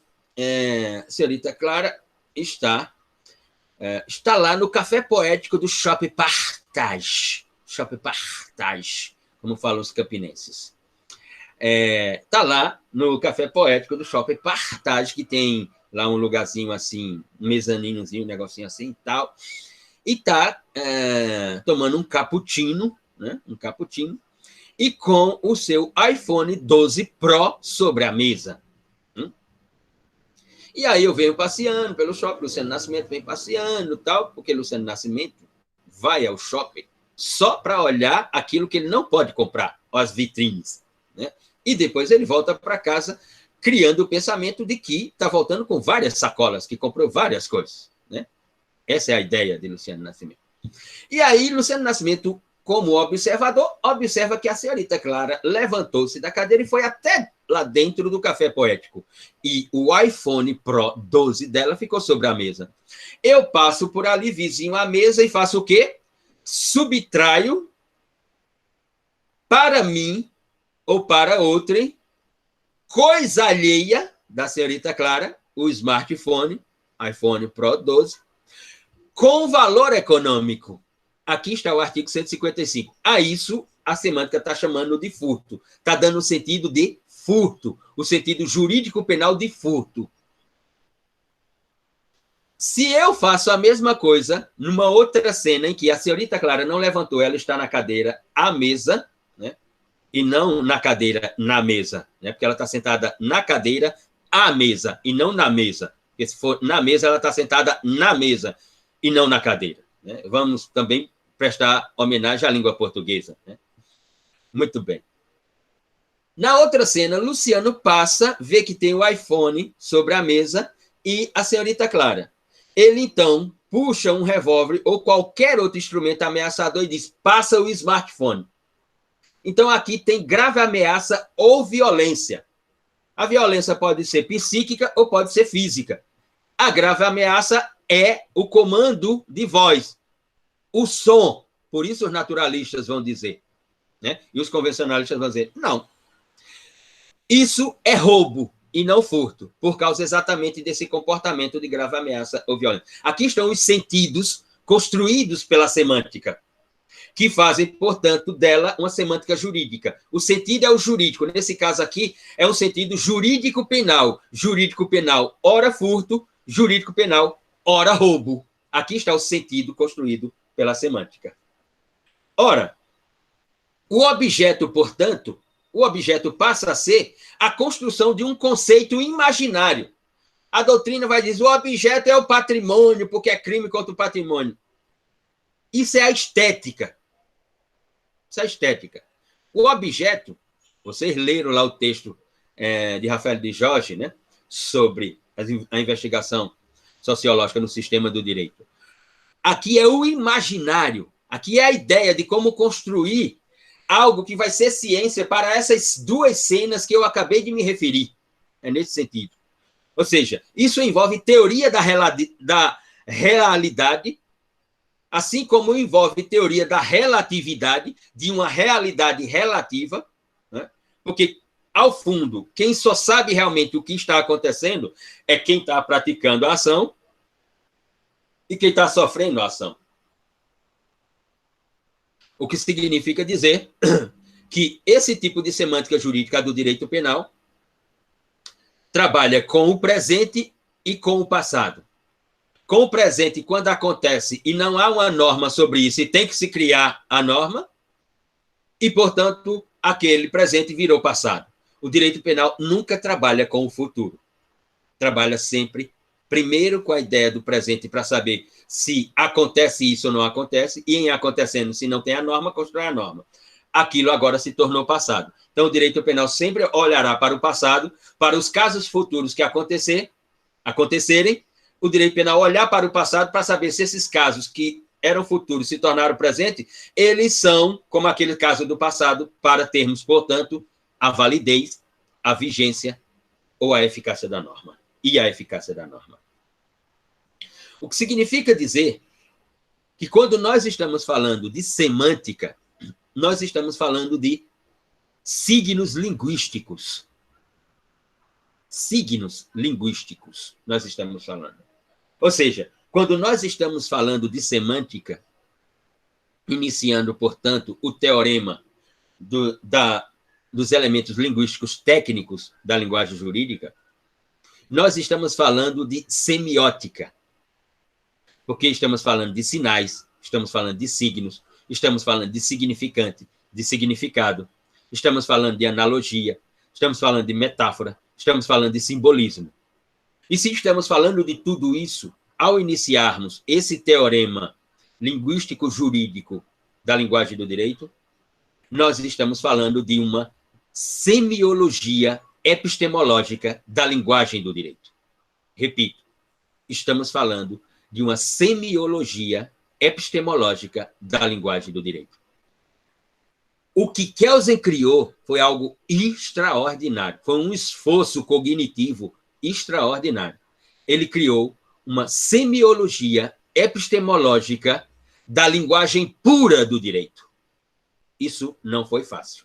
A senhorita Clara está lá no café poético do Shopping Partage. Shopping Partage, como falam os campinenses. Está lá no café poético do Shopping Partage, que tem lá um lugarzinho assim, um mezaninozinho, um negocinho assim e tal. E está tomando um cappuccino, né? Um cappuccino, e com o seu iPhone 12 Pro sobre a mesa. E aí eu venho passeando pelo shopping, Luciano Nascimento vem passeando e tal, porque Luciano Nascimento vai ao shopping só para olhar aquilo que ele não pode comprar, as vitrines, né? E depois ele volta para casa criando o pensamento de que está voltando com várias sacolas, que comprou várias coisas, né? Essa é a ideia de Luciano Nascimento. E aí Luciano Nascimento, como observador, observa que a senhorita Clara levantou-se da cadeira e foi até lá dentro do café poético. E o iPhone Pro 12 dela ficou sobre a mesa. Eu passo por ali, vizinho à mesa, e faço o quê? Subtraio para mim ou para outrem, coisa alheia da senhorita Clara, o smartphone, iPhone Pro 12, com valor econômico. Aqui está o artigo 155. A isso, a semântica está chamando de furto. Está dando o sentido de furto, o sentido jurídico penal de furto. Se eu faço a mesma coisa numa outra cena em que a senhorita Clara não levantou, ela está na cadeira à mesa, né? E não na cadeira na mesa, né? Porque ela está sentada na cadeira à mesa e não na mesa. Porque se for na mesa, ela está sentada na mesa e não na cadeira, né? Vamos também prestar homenagem à língua portuguesa, né? Muito bem. Na outra cena, Luciano passa, vê que tem o iPhone sobre a mesa e a senhorita Clara. Ele, então, puxa um revólver ou qualquer outro instrumento ameaçador e diz, passa o smartphone. Então, aqui tem grave ameaça ou violência. A violência pode ser psíquica ou pode ser física. A grave ameaça é o comando de voz, o som. Por isso os naturalistas vão dizer, né? E os convencionalistas vão dizer, não. Isso é roubo e não furto, por causa exatamente desse comportamento de grave ameaça ou violência. Aqui estão os sentidos construídos pela semântica, que fazem, portanto, dela uma semântica jurídica. O sentido é o jurídico. Nesse caso aqui, é um sentido jurídico-penal. Jurídico-penal, ora furto, jurídico-penal, ora roubo. Aqui está o sentido construído pela semântica. Ora, o objeto, portanto, o objeto passa a ser a construção de um conceito imaginário. A doutrina vai dizer, o objeto é o patrimônio, porque é crime contra o patrimônio. Isso é a estética. Isso é a estética. O objeto, vocês leram lá o texto de Rafael de Jorge, né, sobre a investigação sociológica no sistema do direito. Aqui é o imaginário. Aqui é a ideia de como construir algo que vai ser ciência para essas duas cenas que eu acabei de me referir. É nesse sentido. Ou seja, isso envolve teoria da realidade, assim como envolve teoria da relatividade, de uma realidade relativa, né? Porque, ao fundo, quem só sabe realmente o que está acontecendo é quem está praticando a ação e quem está sofrendo a ação. O que significa dizer que esse tipo de semântica jurídica do direito penal trabalha com o presente e com o passado. Com o presente, quando acontece e não há uma norma sobre isso, e tem que se criar a norma, e, portanto, aquele presente virou passado. O direito penal nunca trabalha com o futuro. Trabalha sempre, primeiro, com a ideia do presente para saber se acontece isso ou não acontece, e em acontecendo, se não tem a norma, constrói a norma. Aquilo agora se tornou passado. Então, o direito penal sempre olhará para o passado, para os casos futuros que acontecerem, o direito penal olhar para o passado para saber se esses casos que eram futuros se tornaram presente, eles são, como aquele caso do passado, para termos, portanto, a validez, a vigência ou a eficácia da norma. E a eficácia da norma. O que significa dizer que quando nós estamos falando de semântica, nós estamos falando de signos linguísticos. Signos linguísticos, nós estamos falando. Ou seja, quando nós estamos falando de semântica, iniciando, portanto, o teorema dos elementos linguísticos técnicos da linguagem jurídica, nós estamos falando de semiótica, porque estamos falando de sinais, estamos falando de signos, estamos falando de significante, de significado, estamos falando de analogia, estamos falando de metáfora, estamos falando de simbolismo. E se estamos falando de tudo isso, ao iniciarmos esse teorema linguístico-jurídico da linguagem do direito, nós estamos falando de uma semiologia epistemológica da linguagem do direito. Repito, estamos falando de uma semiologia epistemológica da linguagem do direito. O que Kelsen criou foi algo extraordinário, foi um esforço cognitivo extraordinário. Ele criou uma semiologia epistemológica da linguagem pura do direito. Isso não foi fácil.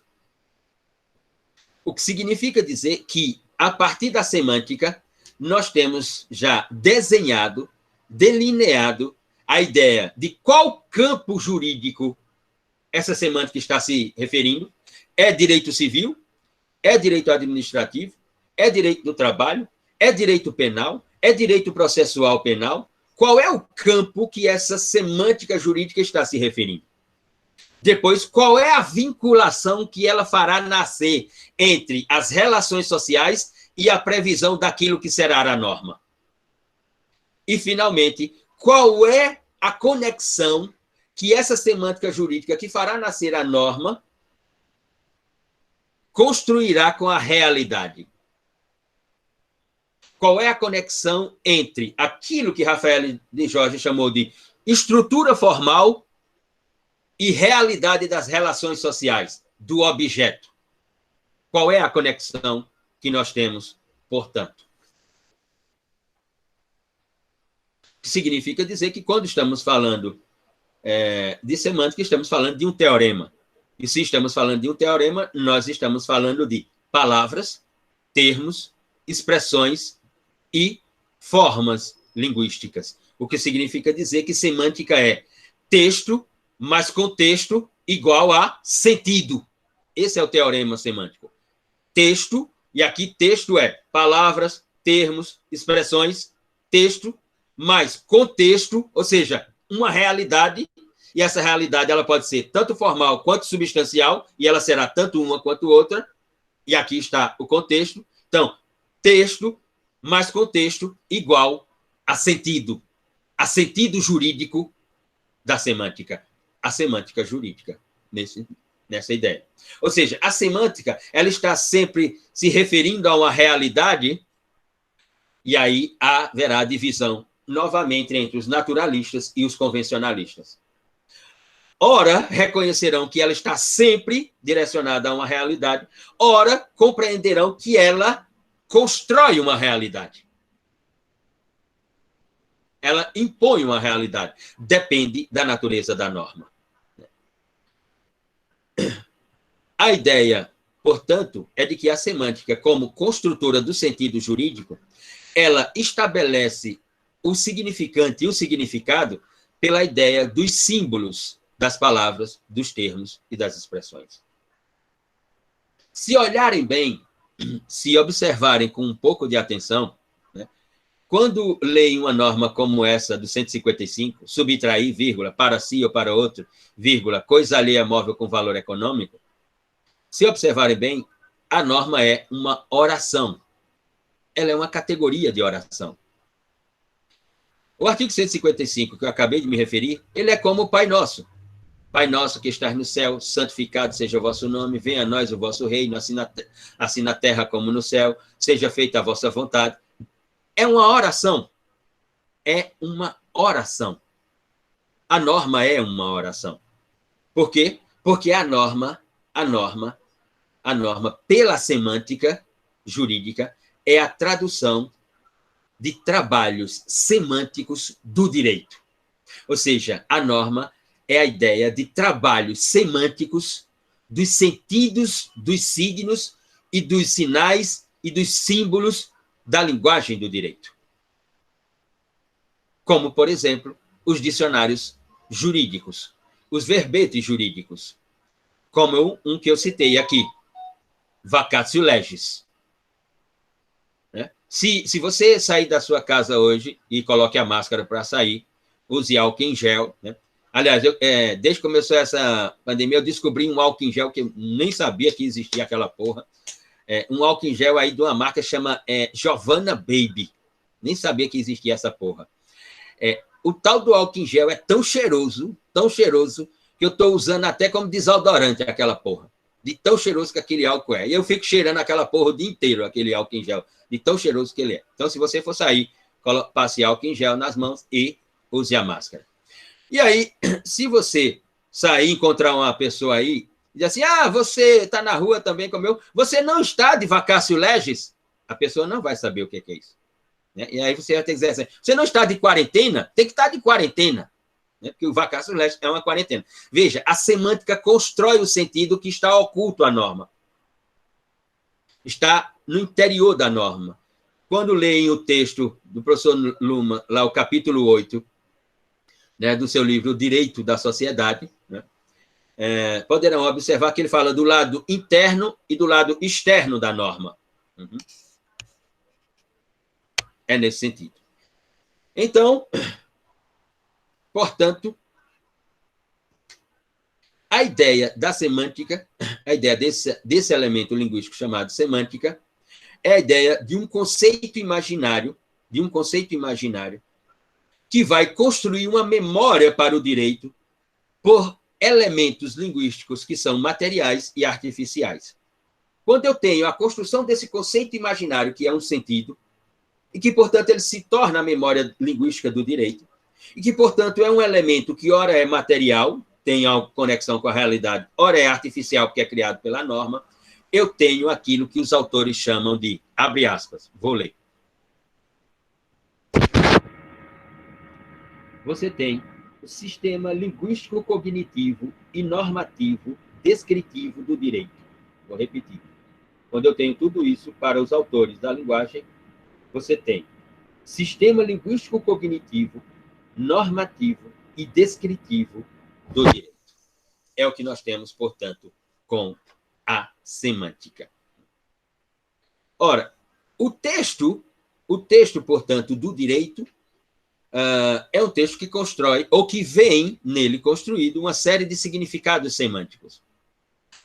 O que significa dizer que, a partir da semântica, nós temos já desenhado, delineado a ideia de qual campo jurídico essa semântica está se referindo. É direito civil? É direito administrativo? É direito do trabalho? É direito penal? É direito processual penal? Qual é o campo que essa semântica jurídica está se referindo? Depois, qual é a vinculação que ela fará nascer entre as relações sociais e a previsão daquilo que será a norma? E, finalmente, qual é a conexão que essa semântica jurídica que fará nascer a norma construirá com a realidade? Qual é a conexão entre aquilo que Rafael de Jorge chamou de estrutura formal e realidade das relações sociais, do objeto? Qual é a conexão que nós temos, portanto? Significa dizer que, quando estamos falando de semântica, estamos falando de um teorema. E, se estamos falando de um teorema, nós estamos falando de palavras, termos, expressões e formas linguísticas. O que significa dizer que semântica é texto mais contexto igual a sentido. Esse é o teorema semântico. Texto, e aqui texto é palavras, termos, expressões, texto, mais contexto, ou seja, uma realidade, e essa realidade ela pode ser tanto formal quanto substancial, e ela será tanto uma quanto outra, e aqui está o contexto. Então, texto mais contexto igual a sentido jurídico da semântica. A semântica jurídica, nessa ideia. Ou seja, a semântica ela está sempre se referindo a uma realidade, e aí haverá divisão, novamente, entre os naturalistas e os convencionalistas. Ora, reconhecerão que ela está sempre direcionada a uma realidade, ora, compreenderão que ela constrói uma realidade. Ela impõe uma realidade. Depende da natureza da norma. A ideia, portanto, é de que a semântica, como construtora do sentido jurídico, ela estabelece o significante e o significado pela ideia dos símbolos das palavras, dos termos e das expressões. Se olharem bem, se observarem com um pouco de atenção, quando leem uma norma como essa do 155, subtrair, vírgula, para si ou para outro, vírgula, coisa alheia móvel com valor econômico, se observarem bem, a norma é uma oração. Ela é uma categoria de oração. O artigo 155, que eu acabei de me referir, ele é como o Pai Nosso. Pai nosso que estás no céu, santificado seja o vosso nome, venha a nós o vosso reino, assim na terra como no céu, seja feita a vossa vontade. É uma oração. É uma oração. A norma é uma oração. Por quê? Porque a norma, pela semântica jurídica, é a tradução de trabalhos semânticos do direito. Ou seja, a norma é a ideia de trabalhos semânticos dos sentidos, dos signos e dos sinais e dos símbolos da linguagem do direito. Como, por exemplo, os dicionários jurídicos, os verbetes jurídicos, como um que eu citei aqui, vacatio legis. Se você sair da sua casa hoje e coloque a máscara para sair, use álcool em gel. Aliás, desde que começou essa pandemia, eu descobri um álcool em gel que eu nem sabia que existia aquela porra. Um álcool em gel aí de uma marca que chama Giovanna Baby. Nem sabia que existia essa porra. O tal do álcool em gel é tão cheiroso, que eu estou usando até como desodorante aquela porra. De tão cheiroso que aquele álcool é. E eu fico cheirando aquela porra o dia inteiro, aquele álcool em gel, de tão cheiroso que ele é. Então, se você for sair, passe álcool em gel nas mãos e use a máscara. E aí, se você sair e encontrar uma pessoa aí, e dizer assim, você está na rua também como eu, você não está de vacatio legis, a pessoa não vai saber o que é isso. E aí você vai ter que dizer assim, você não está de quarentena? Tem que estar de quarentena. Porque o vacatio legis é uma quarentena. Veja, a semântica constrói o sentido que está oculto à norma. está no interior da norma. Quando leem o texto do professor Luhmann, lá o capítulo 8, né, do seu livro O Direito da Sociedade, né, poderão observar que ele fala do lado interno e do lado externo da norma. Uhum. É nesse sentido. Então, portanto, a ideia da semântica, a ideia desse elemento linguístico chamado semântica, é a ideia de um conceito imaginário, que vai construir uma memória para o direito por elementos linguísticos que são materiais e artificiais. Quando eu tenho a construção desse conceito imaginário, que é um sentido, e que, portanto, ele se torna a memória linguística do direito, e que, portanto, é um elemento que, ora é material, tem conexão com a realidade, ora é artificial, porque é criado pela norma, eu tenho aquilo que os autores chamam de, abre aspas, vou ler. Você tem o sistema linguístico-cognitivo e normativo descritivo do direito. Vou repetir. Quando eu tenho tudo isso para os autores da linguagem, você tem sistema linguístico-cognitivo, normativo e descritivo do direito. É o que nós temos, portanto, com a semântica. Ora, o texto, portanto, do direito, é um texto que constrói, ou que vem nele construído, uma série de significados semânticos.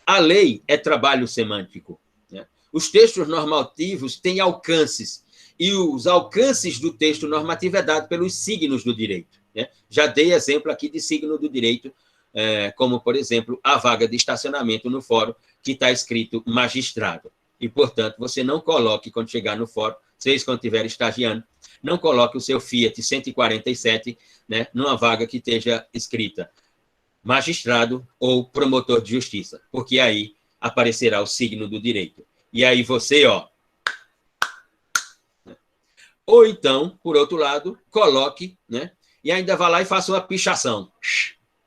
A lei é trabalho semântico, né? Os textos normativos têm alcances, e os alcances do texto normativo é dado pelos signos do direito, né? Já dei exemplo aqui de signo do direito, como, por exemplo, a vaga de estacionamento no fórum, que está escrito magistrado. E, portanto, você não coloque, quando chegar no fórum, vocês, quando estiver estagiando, não coloque o seu Fiat 147, né, numa vaga que esteja escrita magistrado ou promotor de justiça, porque aí aparecerá o signo do direito. E aí você, ó... Ou então, por outro lado, coloque, né, e ainda vá lá e faça uma pichação,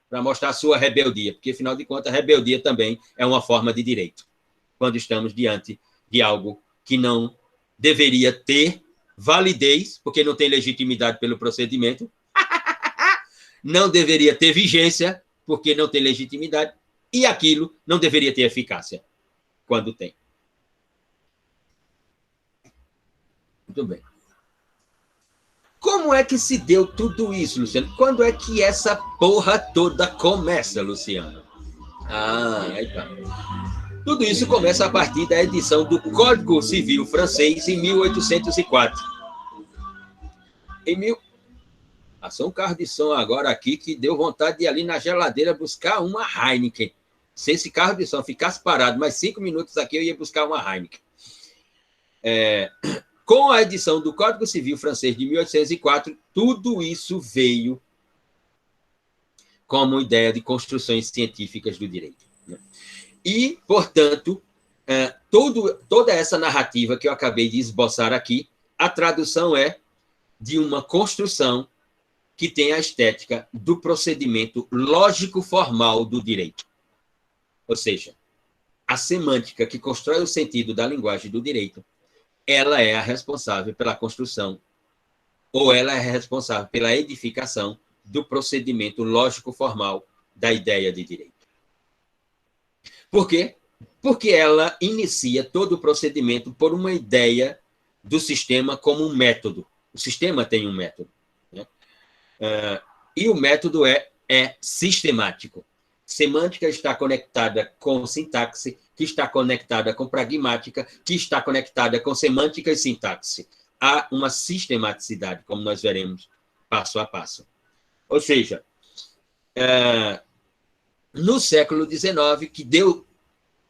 para mostrar a sua rebeldia, porque, afinal de contas, a rebeldia também é uma forma de direito, quando estamos diante de algo que não deveria ter validez, porque não tem legitimidade pelo procedimento, não deveria ter vigência, porque não tem legitimidade, e aquilo não deveria ter eficácia, quando tem. Muito bem. Como é que se deu tudo isso, Luciano? Quando é que essa porra toda começa, Luciano? Aí tá. Tudo isso começa a partir da edição do Código Civil francês em 1804. Passou um carro de som agora aqui que deu vontade de ir ali na geladeira buscar uma Heineken. Se esse carro de som ficasse parado mais 5 minutos aqui, eu ia buscar uma Heineken. Com a edição do Código Civil francês de 1804, tudo isso veio como ideia de construções científicas do direito. E, portanto, toda essa narrativa que eu acabei de esboçar aqui, a tradução é de uma construção que tem a estética do procedimento lógico-formal do direito. Ou seja, a semântica que constrói o sentido da linguagem do direito, ela é a responsável pela construção, ou ela é responsável pela edificação do procedimento lógico-formal da ideia de direito. Por quê? Porque ela inicia todo o procedimento por uma ideia do sistema como um método. O sistema tem um método, né? E o método é sistemático. Semântica está conectada com sintaxe, que está conectada com pragmática, que está conectada com semântica e sintaxe. Há uma sistematicidade, como nós veremos passo a passo. Ou seja, no século XIX, que deu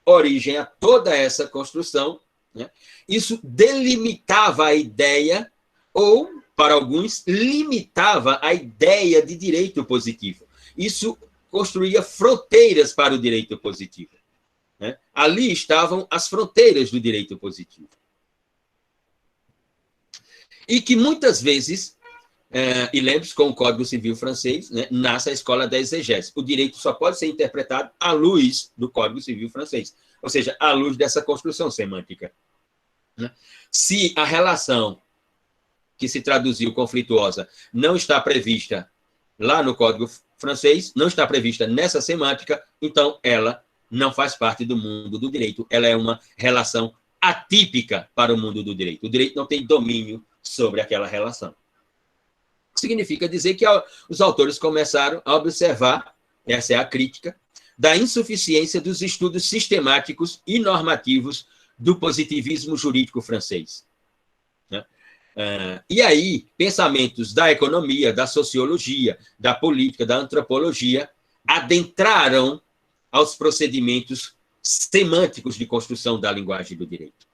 origem a toda essa construção, né, isso delimitava a ideia, ou, para alguns, limitava a ideia de direito positivo. Isso construía fronteiras para o direito positivo, né? Ali estavam as fronteiras do direito positivo. E que muitas vezes, e lembre-se, com o Código Civil francês, né, nasce a escola da exegese. O direito só pode ser interpretado à luz do Código Civil francês, ou seja, à luz dessa construção semântica. né? Se a relação que se traduziu conflituosa não está prevista lá no Código francês, não está prevista nessa semântica, então ela não faz parte do mundo do direito. Ela é uma relação atípica para o mundo do direito. O direito não tem domínio sobre aquela relação. Significa dizer que os autores começaram a observar, essa é a crítica, da insuficiência dos estudos sistemáticos e normativos do positivismo jurídico francês. E aí, pensamentos da economia, da sociologia, da política, da antropologia, adentraram aos procedimentos semânticos de construção da linguagem do direito.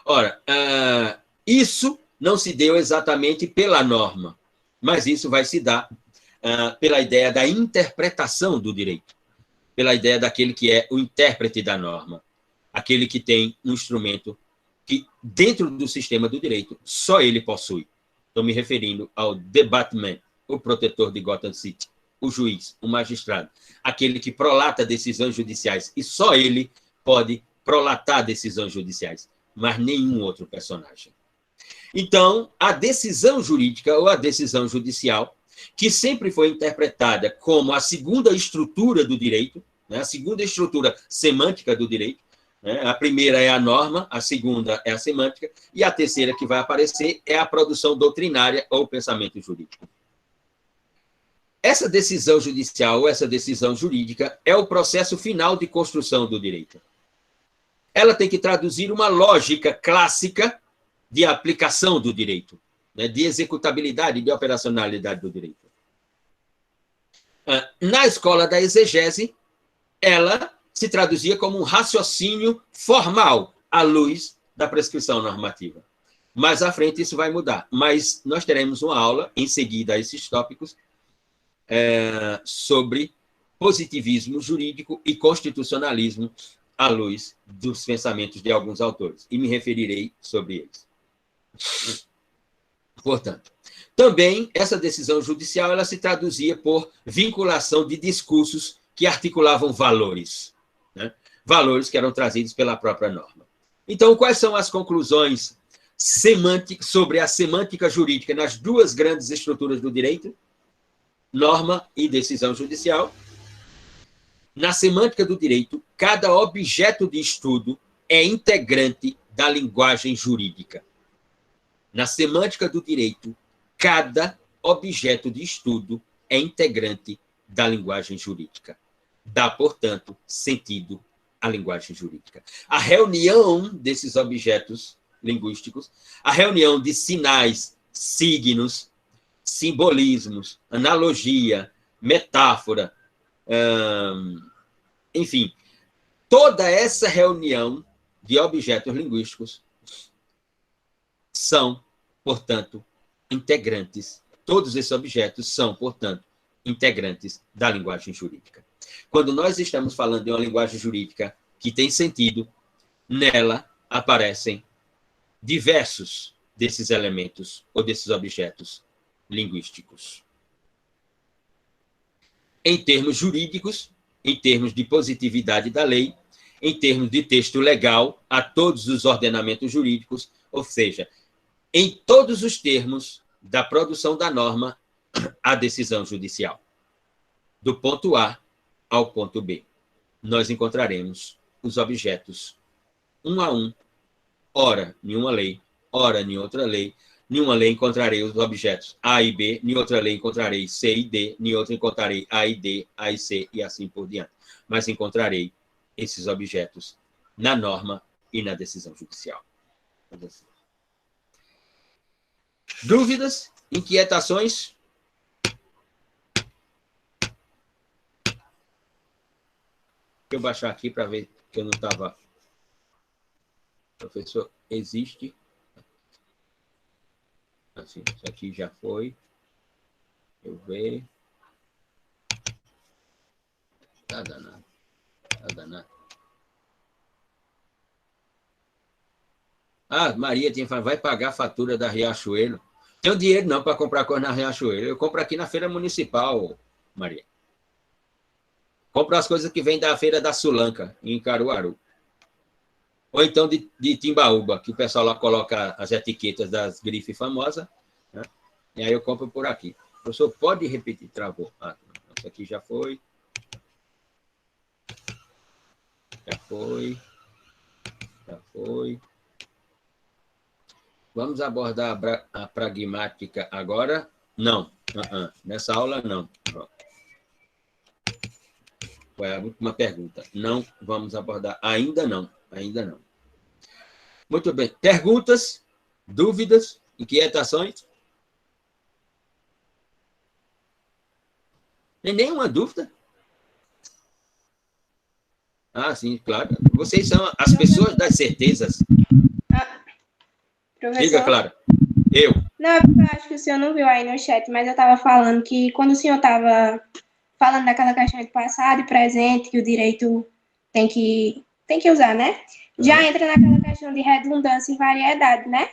Ora, isso não se deu exatamente pela norma, mas isso vai se dar pela ideia da interpretação do direito, pela ideia daquele que é o intérprete da norma, aquele que tem um instrumento que, dentro do sistema do direito, só ele possui. Estou me referindo ao debatman, o protetor de Gotham City, o juiz, o magistrado, aquele que prolata decisões judiciais, e só ele pode prolatar decisões judiciais, mas nenhum outro personagem. Então, a decisão jurídica ou a decisão judicial, que sempre foi interpretada como a segunda estrutura do direito, né, a segunda estrutura semântica do direito, a primeira é a norma, a segunda é a semântica, e a terceira que vai aparecer é a produção doutrinária ou pensamento jurídico. Essa decisão judicial, ou essa decisão jurídica, é o processo final de construção do direito. Ela tem que traduzir uma lógica clássica de aplicação do direito, né, de executabilidade, de operacionalidade do direito. Na escola da exegese, ela se traduzia como um raciocínio formal à luz da prescrição normativa. Mais à frente isso vai mudar, mas nós teremos uma aula em seguida a esses tópicos sobre positivismo jurídico e constitucionalismo à luz dos pensamentos de alguns autores, e me referirei sobre eles. Portanto, também essa decisão judicial ela se traduzia por vinculação de discursos que articulavam valores, né? Valores que eram trazidos pela própria norma. Então, quais são as conclusões semânticas sobre a semântica jurídica nas duas grandes estruturas do direito? Norma e decisão judicial. Na semântica do direito, cada objeto de estudo é integrante da linguagem jurídica. Na semântica do direito, cada objeto de estudo é integrante da linguagem jurídica. Dá, portanto, sentido à linguagem jurídica. A reunião desses objetos linguísticos, a reunião de sinais, signos, simbolismos, analogia, metáfora, enfim, toda essa reunião de objetos linguísticos são, portanto, integrantes. Todos esses objetos são, portanto, integrantes da linguagem jurídica. Quando nós estamos falando de uma linguagem jurídica que tem sentido, nela aparecem diversos desses elementos ou desses objetos linguísticos. Em termos jurídicos, em termos de positividade da lei, em termos de texto legal a todos os ordenamentos jurídicos, ou seja, em todos os termos da produção da norma à decisão judicial. Do ponto A ao ponto B, nós encontraremos os objetos um a um, ora em uma lei, ora em outra lei. Em uma lei encontrarei os objetos A e B, em outra lei encontrarei C e D, em outra encontrarei A e D, A e C, e assim por diante. Mas encontrarei esses objetos na norma e na decisão judicial. Dúvidas? Inquietações? Deixa eu baixar aqui para ver que eu não estava... Professor, existe... Assim, isso aqui já foi. Eu ver. Tá danado. Tá danado. Ah, Maria tinha falado, vai pagar a fatura da Riachuelo. Tenho dinheiro não para comprar coisa na Riachuelo. Eu compro aqui na feira municipal, Maria. Compro as coisas que vêm da feira da Sulanca, em Caruaru. ou então de Timbaúba, que o pessoal lá coloca as etiquetas das grifes famosas, né? E aí eu compro por aqui. O professor, pode repetir? Travou. Isso aqui já foi. Já foi. Já foi. Vamos abordar a pragmática agora? Não. Nessa aula, não. Foi a última pergunta. Não vamos abordar. Ainda não. Ainda não. Muito bem. Perguntas? Dúvidas? Inquietações? Tem nenhuma dúvida? Ah, sim, claro. Vocês são as pessoas das certezas. Professor? Diga, Clara. Eu. Não, eu acho que o senhor não viu aí no chat, mas eu estava falando que quando o senhor estava falando daquela questão de passado e presente, que o direito tem que usar, né? Já entra naquela questão de redundância e variedade, né?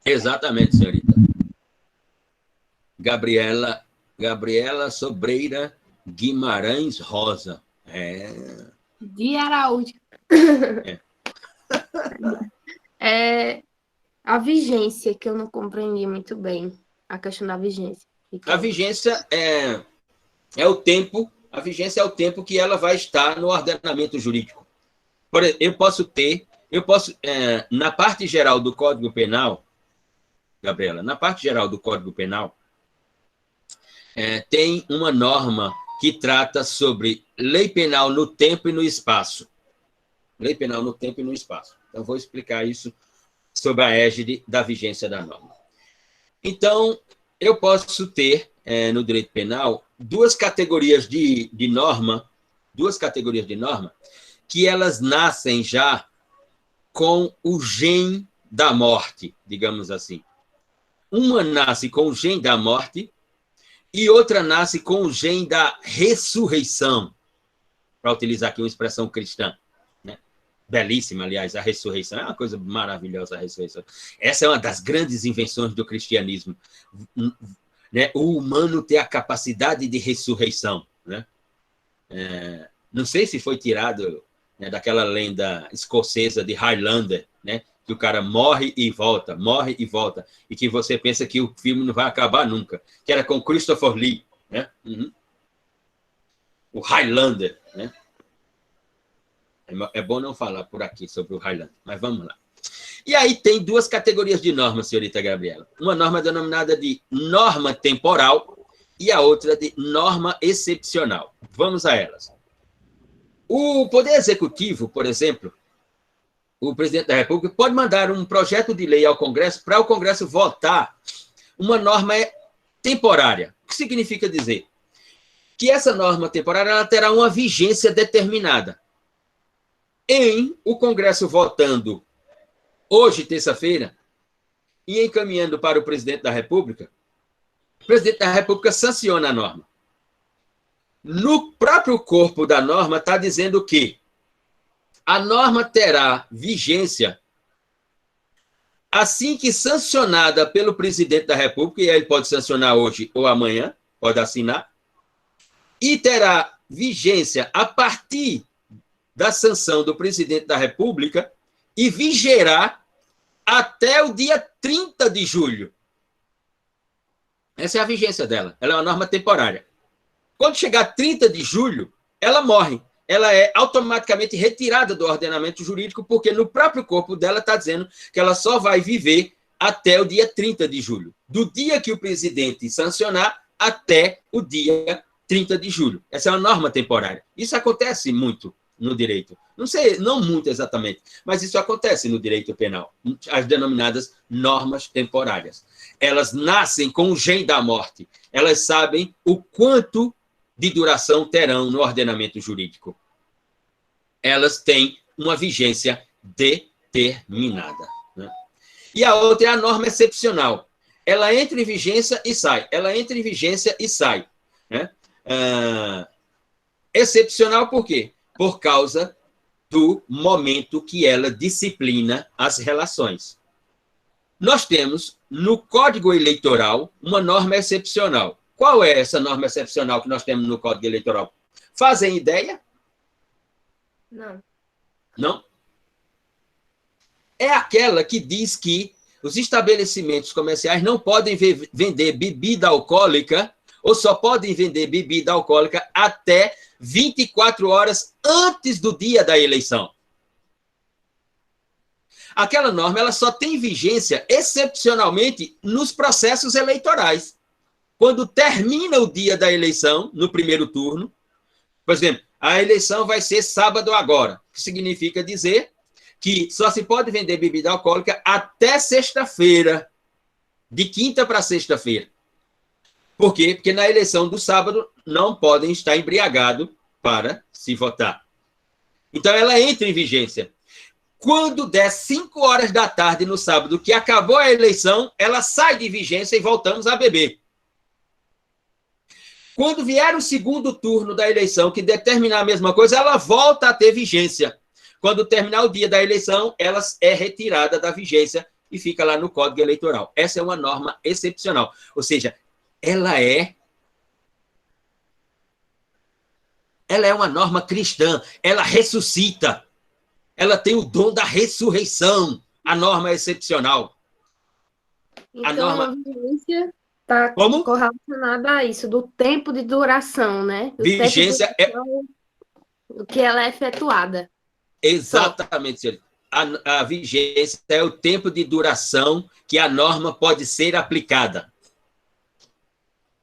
Exatamente, senhorita. Gabriela Sobreira Guimarães Rosa. De Araújo. A vigência, que eu não compreendi muito bem. A questão da vigência. A vigência é o tempo. A vigência é o tempo que ela vai estar no ordenamento jurídico. Por exemplo, na parte geral do Código Penal, Gabriela, na parte geral do Código Penal, tem uma norma que trata sobre lei penal no tempo e no espaço. Lei penal no tempo e no espaço. Então, vou explicar isso sob a égide da vigência da norma. Então, eu posso ter, no direito penal, duas categorias de norma, que elas nascem já com o gene da morte, digamos assim. Uma nasce com o gene da morte e outra nasce com o gene da ressurreição, para utilizar aqui uma expressão cristã. Belíssima, aliás, a ressurreição. É uma coisa maravilhosa, a ressurreição. Essa é uma das grandes invenções do cristianismo. Né? O humano ter a capacidade de ressurreição. Né? Não sei se foi tirado, né, daquela lenda escocesa de Highlander, né? Que o cara morre e volta, e que você pensa que o filme não vai acabar nunca, que era com Christopher Lee. Né? O Highlander, né? É bom não falar por aqui sobre o Highlander, mas vamos lá. E aí tem duas categorias de normas, senhorita Gabriela. Uma norma denominada de norma temporal e a outra de norma excepcional. Vamos a elas. O Poder Executivo, por exemplo, o presidente da República pode mandar um projeto de lei ao Congresso para o Congresso votar uma norma temporária. O que significa dizer? Que essa norma temporária ela terá uma vigência determinada. O Congresso votando hoje, terça-feira, e encaminhando para o presidente da República, o presidente da República sanciona a norma. No próprio corpo da norma está dizendo que a norma terá vigência assim que sancionada pelo presidente da República, e ele pode sancionar hoje ou amanhã, pode assinar, e terá vigência a partir da sanção do presidente da República e vigerá até o dia 30 de julho. Essa é a vigência dela. Ela é uma norma temporária. Quando chegar 30 de julho, ela morre. Ela é automaticamente retirada do ordenamento jurídico, porque no próprio corpo dela está dizendo que ela só vai viver até o dia 30 de julho. Do dia que o presidente sancionar até o dia 30 de julho. Essa é uma norma temporária. Isso acontece muito no direito. Não sei, não muito exatamente, mas isso acontece no direito penal. As denominadas normas temporárias. Elas nascem com o gene da morte. Elas sabem o quanto de duração terão no ordenamento jurídico. Elas têm uma vigência determinada. Né? E a outra é a norma excepcional. Ela entra em vigência e sai. Né? Excepcional por quê? Por causa do momento que ela disciplina as relações. Nós temos, no Código Eleitoral, uma norma excepcional. Qual é essa norma excepcional que nós temos no Código Eleitoral? Fazem ideia? Não. Não? É aquela que diz que os estabelecimentos comerciais não podem vender bebida alcoólica ou só podem vender bebida alcoólica até 24 horas antes do dia da eleição. Aquela norma ela só tem vigência excepcionalmente nos processos eleitorais. Quando termina o dia da eleição, no primeiro turno, por exemplo, a eleição vai ser sábado agora, que significa dizer que só se pode vender bebida alcoólica até sexta-feira, de quinta para sexta-feira. Por quê? Porque na eleição do sábado não podem estar embriagados para se votar. Então, ela entra em vigência. Quando der 5 horas da tarde no sábado, que acabou a eleição, ela sai de vigência e voltamos a beber. Quando vier o segundo turno da eleição, que determinar a mesma coisa, ela volta a ter vigência. Quando terminar o dia da eleição, ela é retirada da vigência e fica lá no Código Eleitoral. Essa é uma norma excepcional. Ou seja, ela é uma norma cristã. Ela ressuscita. Ela tem o dom da ressurreição. A norma é excepcional. Então, a vigência está correlacionada a isso, do tempo de duração, né? Do vigência o que ela é efetuada. Exatamente, senhor. A vigência é o tempo de duração que a norma pode ser aplicada.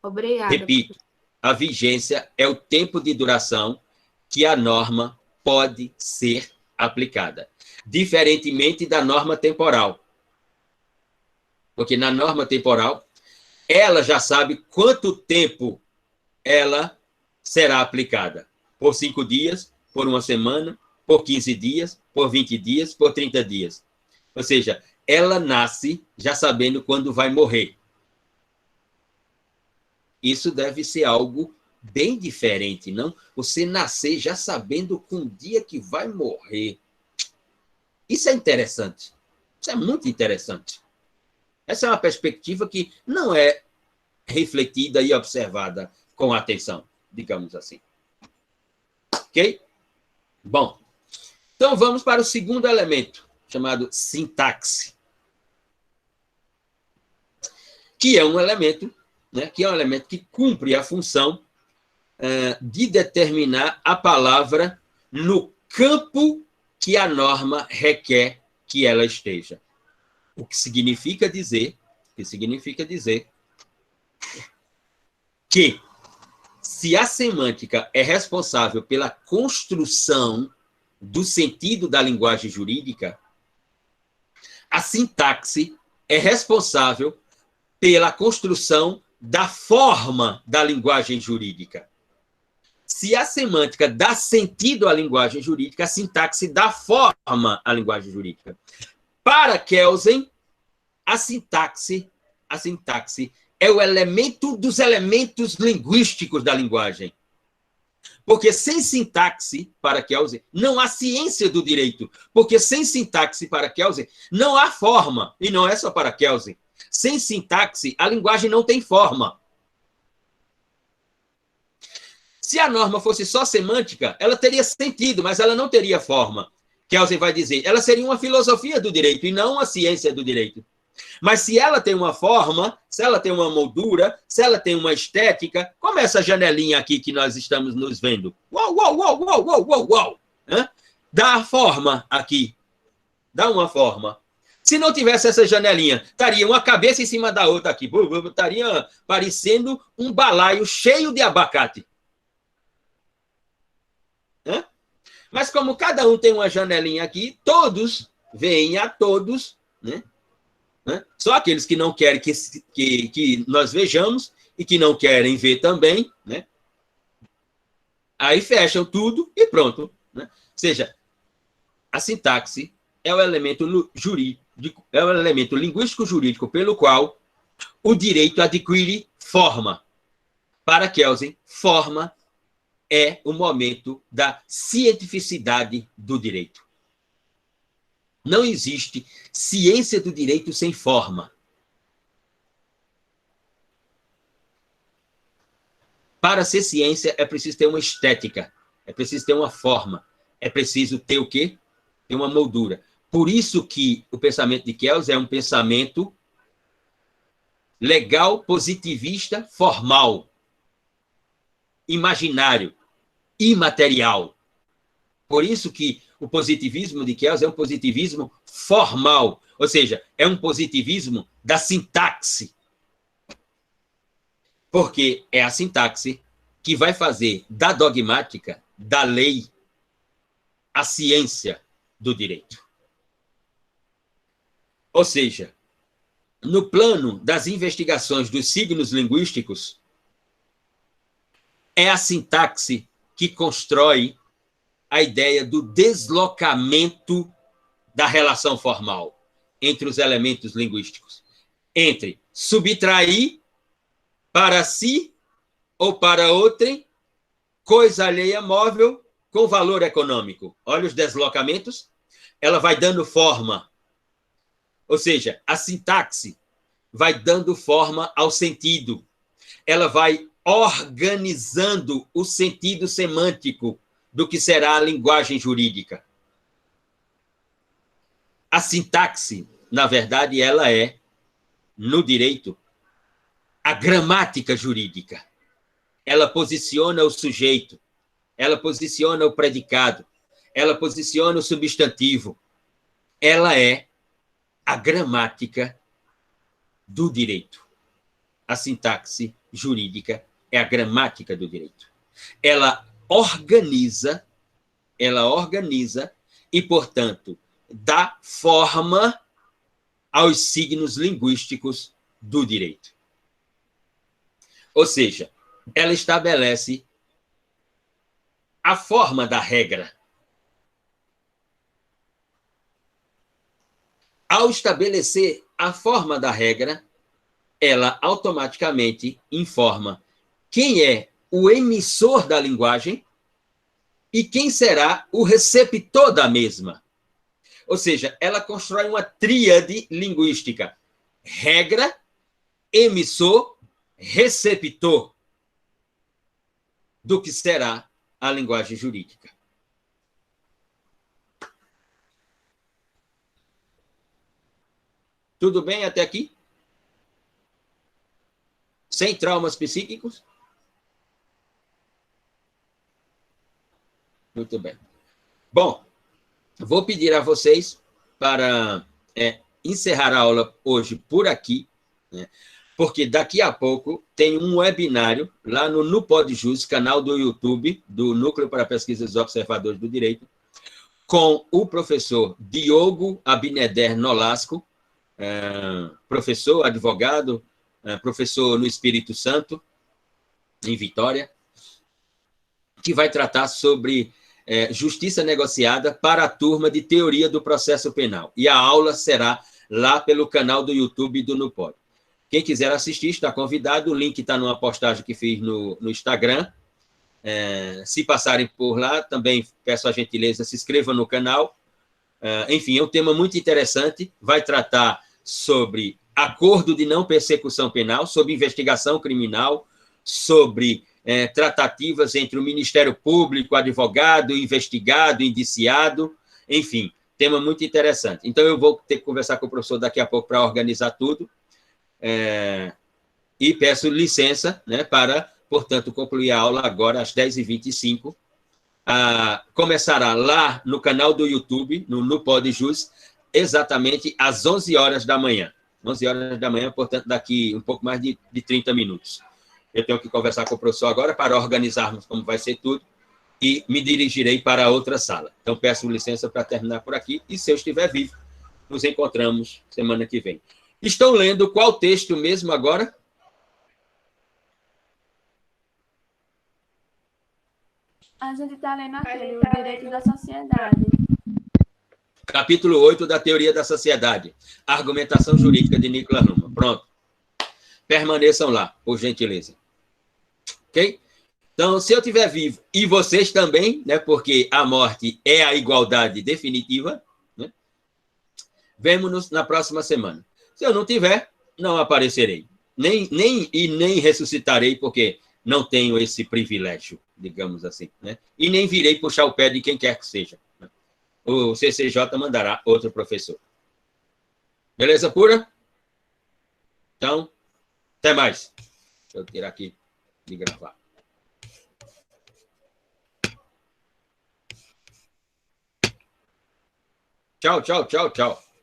Obrigada. Repito, a vigência é o tempo de duração que a norma pode ser aplicada, diferentemente da norma temporal. Porque na norma temporal, ela já sabe quanto tempo ela será aplicada. Por 5 dias, por 1 semana, por 15 dias, por 20 dias, por 30 dias. Ou seja, ela nasce já sabendo quando vai morrer. Isso deve ser algo bem diferente, não? Você nascer já sabendo com o dia que vai morrer. Isso é interessante. Isso é muito interessante. Essa é uma perspectiva que não é refletida e observada com atenção, digamos assim. Ok? Bom, então vamos para o segundo elemento, chamado sintaxe. Que é um elemento, né, que cumpre a função de determinar a palavra no campo que a norma requer que ela esteja. O que significa dizer que se a semântica é responsável pela construção do sentido da linguagem jurídica, a sintaxe é responsável pela construção da forma da linguagem jurídica. Se a semântica dá sentido à linguagem jurídica, a sintaxe dá forma à linguagem jurídica. Para Kelsen, a sintaxe é o elemento dos elementos linguísticos da linguagem. Porque sem sintaxe, para Kelsen, não há ciência do direito. Porque sem sintaxe, para Kelsen, não há forma. E não é só para Kelsen. Sem sintaxe, a linguagem não tem forma. Se a norma fosse só semântica, ela teria sentido, mas ela não teria forma. Kelsen vai dizer, ela seria uma filosofia do direito e não uma ciência do direito. Mas se ela tem uma forma, se ela tem uma moldura, se ela tem uma estética, como essa janelinha aqui que nós estamos nos vendo. Uau, uau, uau, uau, uau, uau, uau. Dá forma aqui. Dá uma forma. Se não tivesse essa janelinha, estaria uma cabeça em cima da outra aqui. Estaria parecendo um balaio cheio de abacate. Mas como cada um tem uma janelinha aqui, todos veem a todos, né? Só aqueles que não querem que nós vejamos e que não querem ver também, né? Aí fecham tudo e pronto. Né? Ou seja, a sintaxe é o elemento jurídico, é o elemento linguístico-jurídico pelo qual o direito adquire forma. Para Kelsen, forma é o momento da cientificidade do direito. Não existe ciência do direito sem forma. Para ser ciência, é preciso ter uma estética, é preciso ter uma forma, é preciso ter o quê? Ter uma moldura. Por isso que o pensamento de Kelsen é um pensamento legal, positivista, formal, imaginário, imaterial. Por isso que o positivismo de Kelsen é um positivismo formal, ou seja, é um positivismo da sintaxe. Porque é a sintaxe que vai fazer da dogmática, da lei, a ciência do direito. Ou seja, no plano das investigações dos signos linguísticos, é a sintaxe que constrói a ideia do deslocamento da relação formal entre os elementos linguísticos, entre subtrair para si ou para outrem coisa alheia móvel com valor econômico. Olha os deslocamentos, ela vai dando forma. Ou seja, a sintaxe vai dando forma ao sentido. Ela vai organizando o sentido semântico do que será a linguagem jurídica. A sintaxe, na verdade, ela é, no direito, a gramática jurídica. Ela posiciona o sujeito, ela posiciona o predicado, ela posiciona o substantivo. Ela é a gramática do direito. A sintaxe jurídica é a gramática do direito. Ela organiza e, portanto, dá forma aos signos linguísticos do direito. Ou seja, ela estabelece a forma da regra. Ao estabelecer a forma da regra, ela automaticamente informa quem é o emissor da linguagem e quem será o receptor da mesma. Ou seja, ela constrói uma tríade linguística: regra, emissor, receptor do que será a linguagem jurídica. Tudo bem até aqui? Sem traumas psíquicos? Muito bem. Bom, vou pedir a vocês para encerrar a aula hoje por aqui, né? Porque daqui a pouco tem um webinário lá no NuPodJus, canal do YouTube do Núcleo para Pesquisas dos Observadores do Direito, com o professor Diogo Abineder Nolasco, professor, advogado, professor no Espírito Santo, em Vitória, que vai tratar sobre justiça negociada para a turma de teoria do processo penal. E a aula será lá pelo canal do YouTube do NuPod. Quem quiser assistir está convidado, o link está numa postagem que fiz no Instagram. Se passarem por lá, também peço a gentileza, se inscreva no canal. Enfim, é um tema muito interessante, vai tratar sobre acordo de não persecução penal, sobre investigação criminal, sobre tratativas entre o Ministério Público, advogado, investigado, indiciado, enfim, tema muito interessante. Então, eu vou ter que conversar com o professor daqui a pouco para organizar tudo, e peço licença, né, para, portanto, concluir a aula agora às 10h25. Começará lá no canal do YouTube, no NuPodJus, exatamente às 11 horas da manhã. 11 horas da manhã, portanto, daqui um pouco mais de 30 minutos. Eu tenho que conversar com o professor agora para organizarmos como vai ser tudo e me dirigirei para outra sala. Então, peço licença para terminar por aqui e, se eu estiver vivo, nos encontramos semana que vem. Estão lendo qual texto mesmo agora? A gente está lendo aquele, o Direito da Sociedade. Capítulo 8 da Teoria da Sociedade. Argumentação Jurídica de Nicolas Luhmann. Pronto. Permaneçam lá, por gentileza. Ok? Então, se eu estiver vivo, e vocês também, né, porque a morte é a igualdade definitiva, né, vemo-nos na próxima semana. Se eu não tiver, não aparecerei. Nem ressuscitarei, porque não tenho esse privilégio. digamos assim, né? E nem virei puxar o pé de quem quer que seja. Né? O CCJ mandará outro professor. Beleza pura? Então, até mais. Deixa eu tirar aqui de gravar. Tchau, tchau, tchau, tchau.